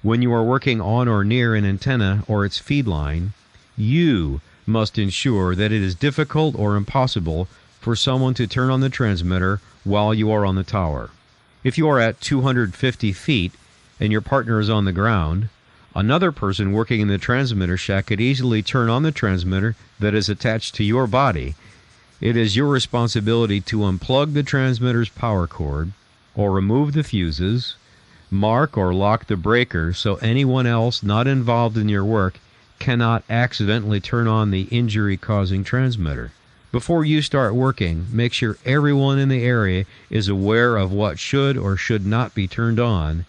When you are working on or near an antenna or its feed line, you must ensure that it is difficult or impossible for someone to turn on the transmitter while you are on the tower. If you are at 250 feet and your partner is on the ground, another person working in the transmitter shack could easily turn on the transmitter that is attached to your body. It is your responsibility to unplug the transmitter's power cord or remove the fuses, mark or lock the breaker so anyone else not involved in your work cannot accidentally turn on the injury-causing transmitter. Before you start working, make sure everyone in the area is aware of what should or should not be turned on,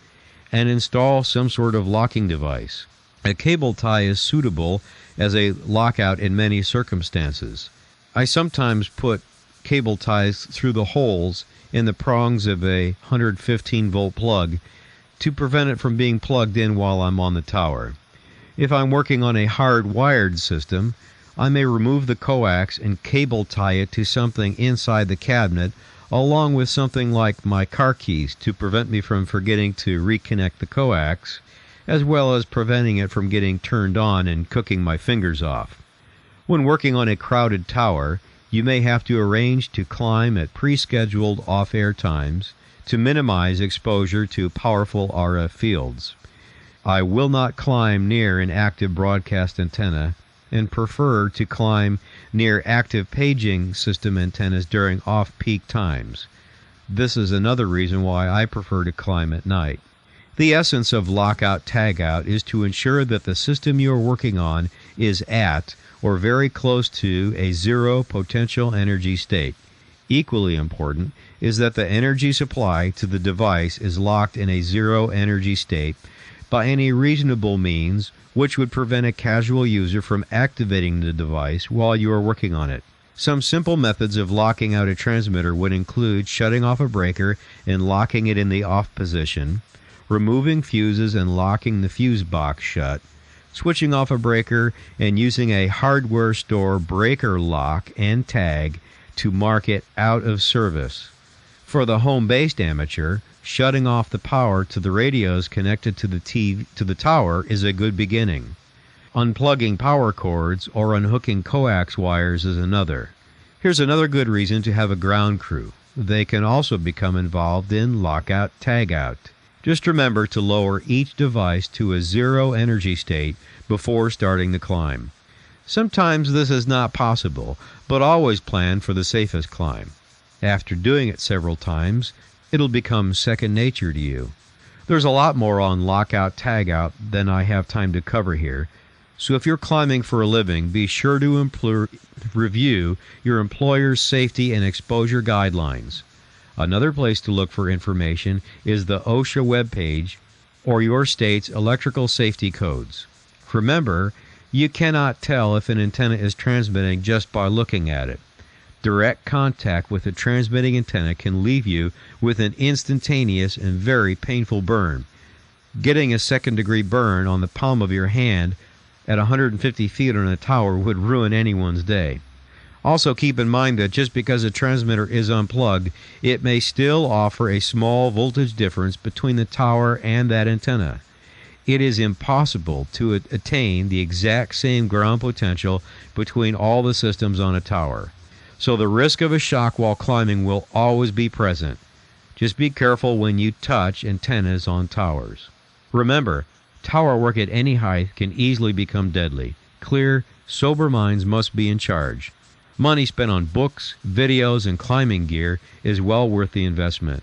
and install some sort of locking device. A cable tie is suitable as a lockout in many circumstances. I sometimes put cable ties through the holes in the prongs of a 115-volt plug to prevent it from being plugged in while I'm on the tower. If I'm working on a hard-wired system, I may remove the coax and cable tie it to something inside the cabinet, along with something like my car keys to prevent me from forgetting to reconnect the coax, as well as preventing it from getting turned on and cooking my fingers off. When working on a crowded tower, you may have to arrange to climb at pre-scheduled off-air times to minimize exposure to powerful RF fields. I will not climb near an active broadcast antenna and prefer to climb near active paging system antennas during off-peak times. This is another reason why I prefer to climb at night. The essence of lockout-tagout is to ensure that the system you are working on is at or very close to a zero potential energy state. Equally important is that the energy supply to the device is locked in a zero energy state by any reasonable means which would prevent a casual user from activating the device while you are working on it. Some simple methods of locking out a transmitter would include shutting off a breaker and locking it in the off position, removing fuses and locking the fuse box shut, switching off a breaker and using a hardware store breaker lock and tag to mark it out of service. For the home-based amateur, shutting off the power to the radios connected to the tower is a good beginning. Unplugging power cords or unhooking coax wires is another. Here's another good reason to have a ground crew. They can also become involved in lockout-tagout. Just remember to lower each device to a zero energy state before starting the climb. Sometimes this is not possible, but always plan for the safest climb. After doing it several times, it'll become second nature to you. There's a lot more on lockout-tagout than I have time to cover here, so if you're climbing for a living, be sure to review your employer's safety and exposure guidelines. Another place to look for information is the OSHA webpage or your state's electrical safety codes. Remember, you cannot tell if an antenna is transmitting just by looking at it. Direct contact with a transmitting antenna can leave you with an instantaneous and very painful burn. Getting a second-degree burn on the palm of your hand at 150 feet on a tower would ruin anyone's day. Also keep in mind that just because a transmitter is unplugged, it may still offer a small voltage difference between the tower and that antenna. It is impossible to attain the exact same ground potential between all the systems on a tower. So the risk of a shock while climbing will always be present. Just be careful when you touch antennas on towers. Remember, tower work at any height can easily become deadly. Clear, sober minds must be in charge. Money spent on books, videos, and climbing gear is well worth the investment.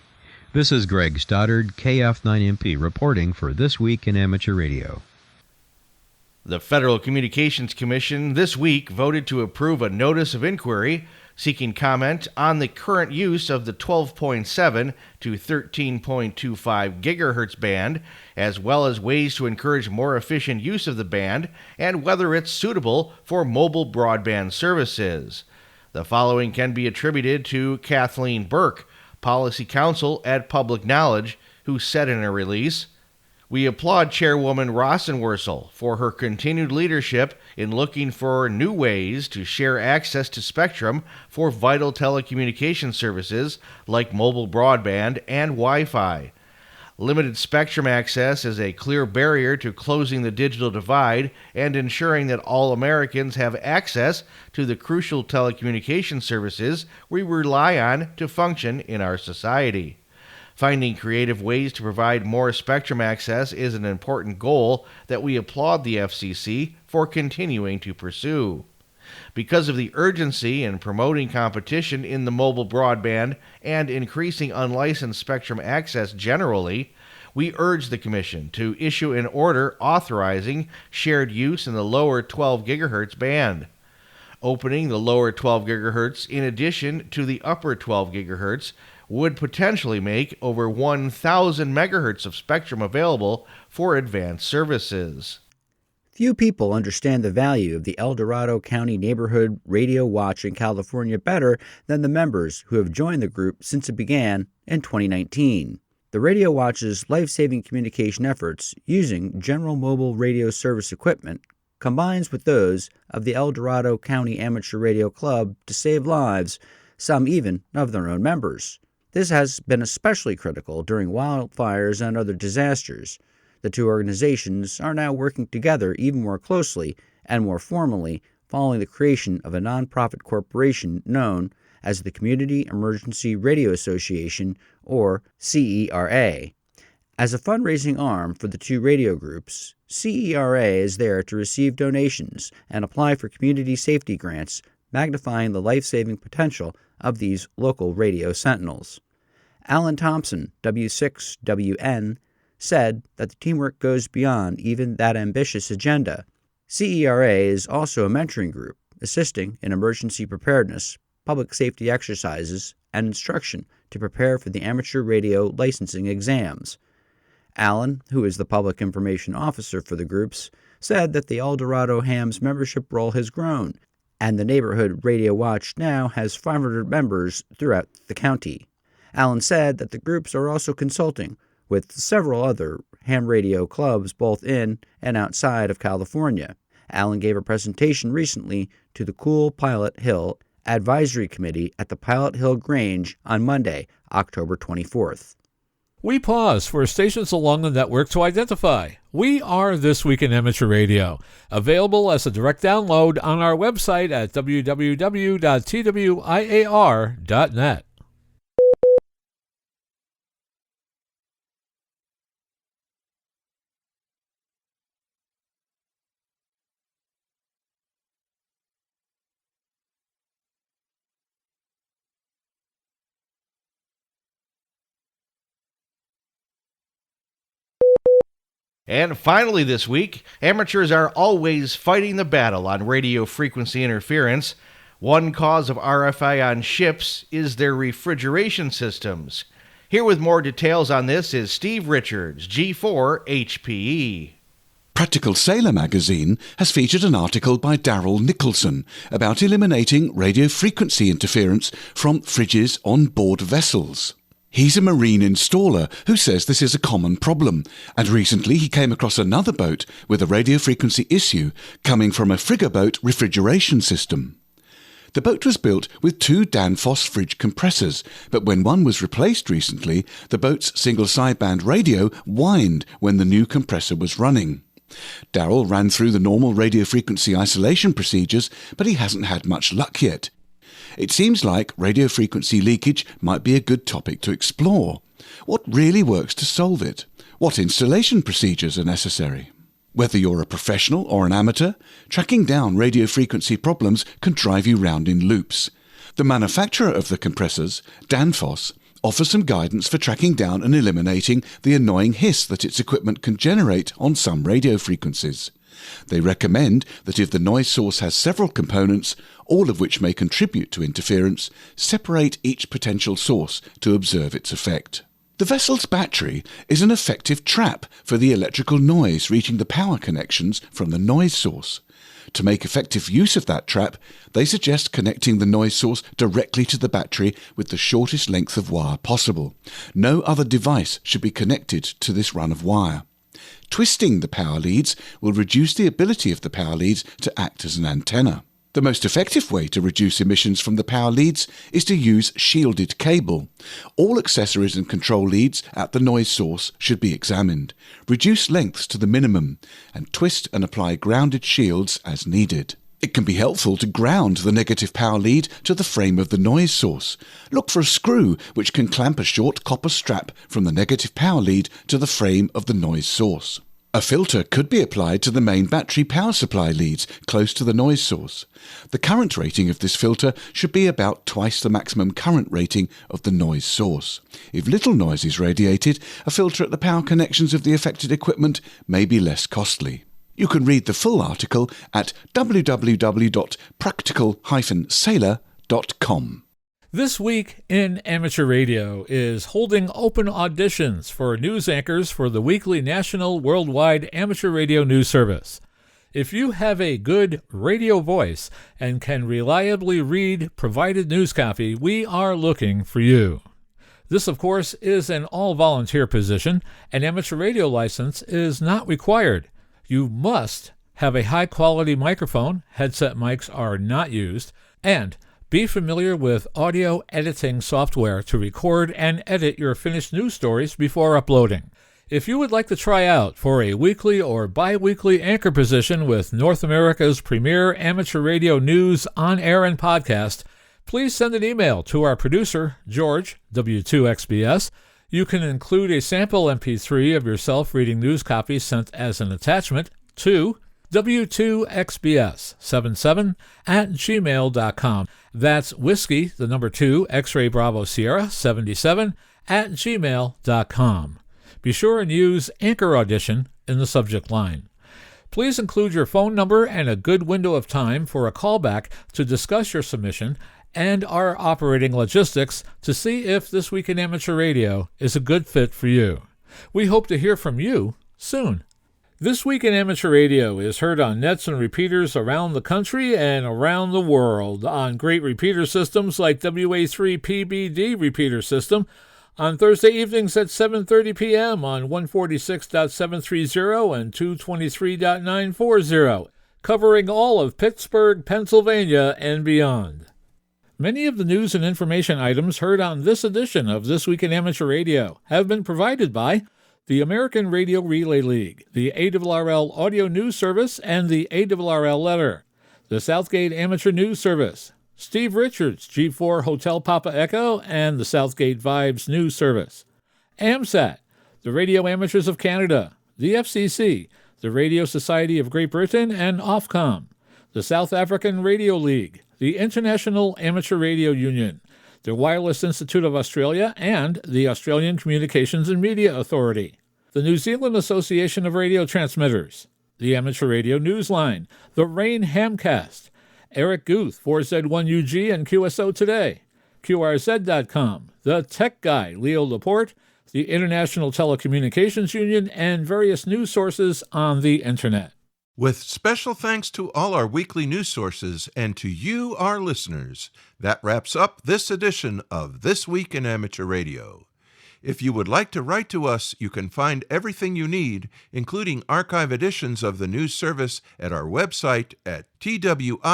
This is Greg Stoddard, KF9MP, reporting for This Week in Amateur Radio. The Federal Communications Commission this week voted to approve a notice of inquiry seeking comment on the current use of the 12.7 to 13.25 gigahertz band, as well as ways to encourage more efficient use of the band and whether it's suitable for mobile broadband services. The following can be attributed to Kathleen Burke, Policy Counsel at Public Knowledge, who said in a release, "We applaud Chairwoman Rosenworcel for her continued leadership in looking for new ways to share access to spectrum for vital telecommunication services like mobile broadband and Wi-Fi. Limited spectrum access is a clear barrier to closing the digital divide and ensuring that all Americans have access to the crucial telecommunication services we rely on to function in our society. Finding creative ways to provide more spectrum access is an important goal that we applaud the FCC for continuing to pursue. Because of the urgency in promoting competition in the mobile broadband and increasing unlicensed spectrum access generally, we urge the Commission to issue an order authorizing shared use in the lower 12 gigahertz band. Opening the lower 12 gigahertz in addition to the upper 12 gigahertz would potentially make over 1,000 megahertz of spectrum available for advanced services." Few people understand the value of the El Dorado County Neighborhood Radio Watch in California better than the members who have joined the group since it began in 2019. The Radio Watch's life-saving communication efforts using general mobile radio service equipment combines with those of the El Dorado County Amateur Radio Club to save lives, some even of their own members. This has been especially critical during wildfires and other disasters. The two organizations are now working together even more closely and more formally following the creation of a nonprofit corporation known as the Community Emergency Radio Association, or CERA. As a fundraising arm for the two radio groups, CERA is there to receive donations and apply for community safety grants, magnifying the life-saving potential of these local radio sentinels. Alan Thompson, W6WN, said that the teamwork goes beyond even that ambitious agenda. CERA is also a mentoring group, assisting in emergency preparedness, public safety exercises, and instruction to prepare for the amateur radio licensing exams. Alan, who is the public information officer for the groups, said that the El Dorado Ham's membership roll has grown, and the Neighborhood Radio Watch now has 500 members throughout the county. Alan said that the groups are also consulting with several other ham radio clubs both in and outside of California. Alan gave a presentation recently to the Cool Pilot Hill Advisory Committee at the Pilot Hill Grange on Monday, October 24th. We pause for stations along the network to identify. We are This Week in Amateur Radio, available as a direct download on our website at www.twiar.net. And finally this week, amateurs are always fighting the battle on radio frequency interference. One cause of RFI on ships is their refrigeration systems. Here with more details on this is Steve Richards, G4HPE. Practical Sailor magazine has featured an article by Darrell Nicholson about eliminating radio frequency interference from fridges on board vessels. He's a marine installer who says this is a common problem, and recently he came across another boat with a radio frequency issue coming from a frigga-boat refrigeration system. The boat was built with two Danfoss fridge compressors, but when one was replaced recently, the boat's single sideband radio whined when the new compressor was running. Darrell ran through the normal radio frequency isolation procedures, but he hasn't had much luck yet. It seems like radio frequency leakage might be a good topic to explore. What really works to solve it? What installation procedures are necessary? Whether you're a professional or an amateur, tracking down radio frequency problems can drive you round in loops. The manufacturer of the compressors, Danfoss, offers some guidance for tracking down and eliminating the annoying hiss that its equipment can generate on some radio frequencies. They recommend that if the noise source has several components, all of which may contribute to interference, separate each potential source to observe its effect. The vessel's battery is an effective trap for the electrical noise reaching the power connections from the noise source. To make effective use of that trap, they suggest connecting the noise source directly to the battery with the shortest length of wire possible. No other device should be connected to this run of wire. Twisting the power leads will reduce the ability of the power leads to act as an antenna. The most effective way to reduce emissions from the power leads is to use shielded cable. All accessories and control leads at the noise source should be examined. Reduce lengths to the minimum and twist and apply grounded shields as needed. It can be helpful to ground the negative power lead to the frame of the noise source. Look for a screw which can clamp a short copper strap from the negative power lead to the frame of the noise source. A filter could be applied to the main battery power supply leads close to the noise source. The current rating of this filter should be about twice the maximum current rating of the noise source. If little noise is radiated, a filter at the power connections of the affected equipment may be less costly. You can read the full article at www.practical-sailor.com. This Week in Amateur Radio is holding open auditions for news anchors for the weekly national worldwide amateur radio news service. If you have a good radio voice and can reliably read provided news copy, we are looking for you. This, of course, is an all-volunteer position. An amateur radio license is not required. You must have a high-quality microphone, headset mics are not used, and be familiar with audio editing software to record and edit your finished news stories before uploading. If you would like to try out for a weekly or bi-weekly anchor position with North America's premier amateur radio news on air and podcast, please send an email to our producer, George, W2XBS. You can include a sample MP3 of yourself reading news copy sent as an attachment to W2XBS77@gmail.com. That's whiskey, the number 2, X-ray Bravo Sierra 77 @gmail.com. Be sure and use Anchor Audition in the subject line. Please include your phone number and a good window of time for a callback to discuss your submission and our operating logistics to see if This Week in Amateur Radio is a good fit for you. We hope to hear from you soon. This Week in Amateur Radio is heard on nets and repeaters around the country and around the world, on great repeater systems like WA3PBD repeater system, on Thursday evenings at 7:30 p.m. on 146.730 and 223.940, covering all of Pittsburgh, Pennsylvania, and beyond. Many of the news and information items heard on this edition of This Week in Amateur Radio have been provided by the American Radio Relay League, the ARRL Audio News Service, and the ARRL Letter, the Southgate Amateur News Service, Steve Richards, G4 Hotel Papa Echo, and the Southgate Vibes News Service, AMSAT, the Radio Amateurs of Canada, the FCC, the Radio Society of Great Britain, and Ofcom, the South African Radio League, the International Amateur Radio Union, the Wireless Institute of Australia, and the Australian Communications and Media Authority, the New Zealand Association of Radio Transmitters, the Amateur Radio Newsline, the Rain Hamcast, Eric Guth, 4Z1UG and QSO Today, QRZ.com, the Tech Guy, Leo Laporte, the International Telecommunications Union, and various news sources on the Internet. With special thanks to all our weekly news sources and to you, our listeners, that wraps up this edition of This Week in Amateur Radio. If you would like to write to us, you can find everything you need, including archive editions of the news service, at our website at twiar.net.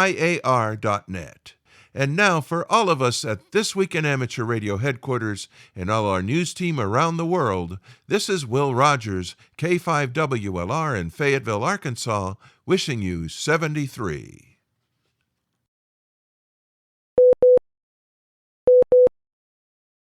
And now, for all of us at This Week in Amateur Radio headquarters and all our news team around the world, this is Will Rogers, K5WLR in Fayetteville, Arkansas, wishing you 73.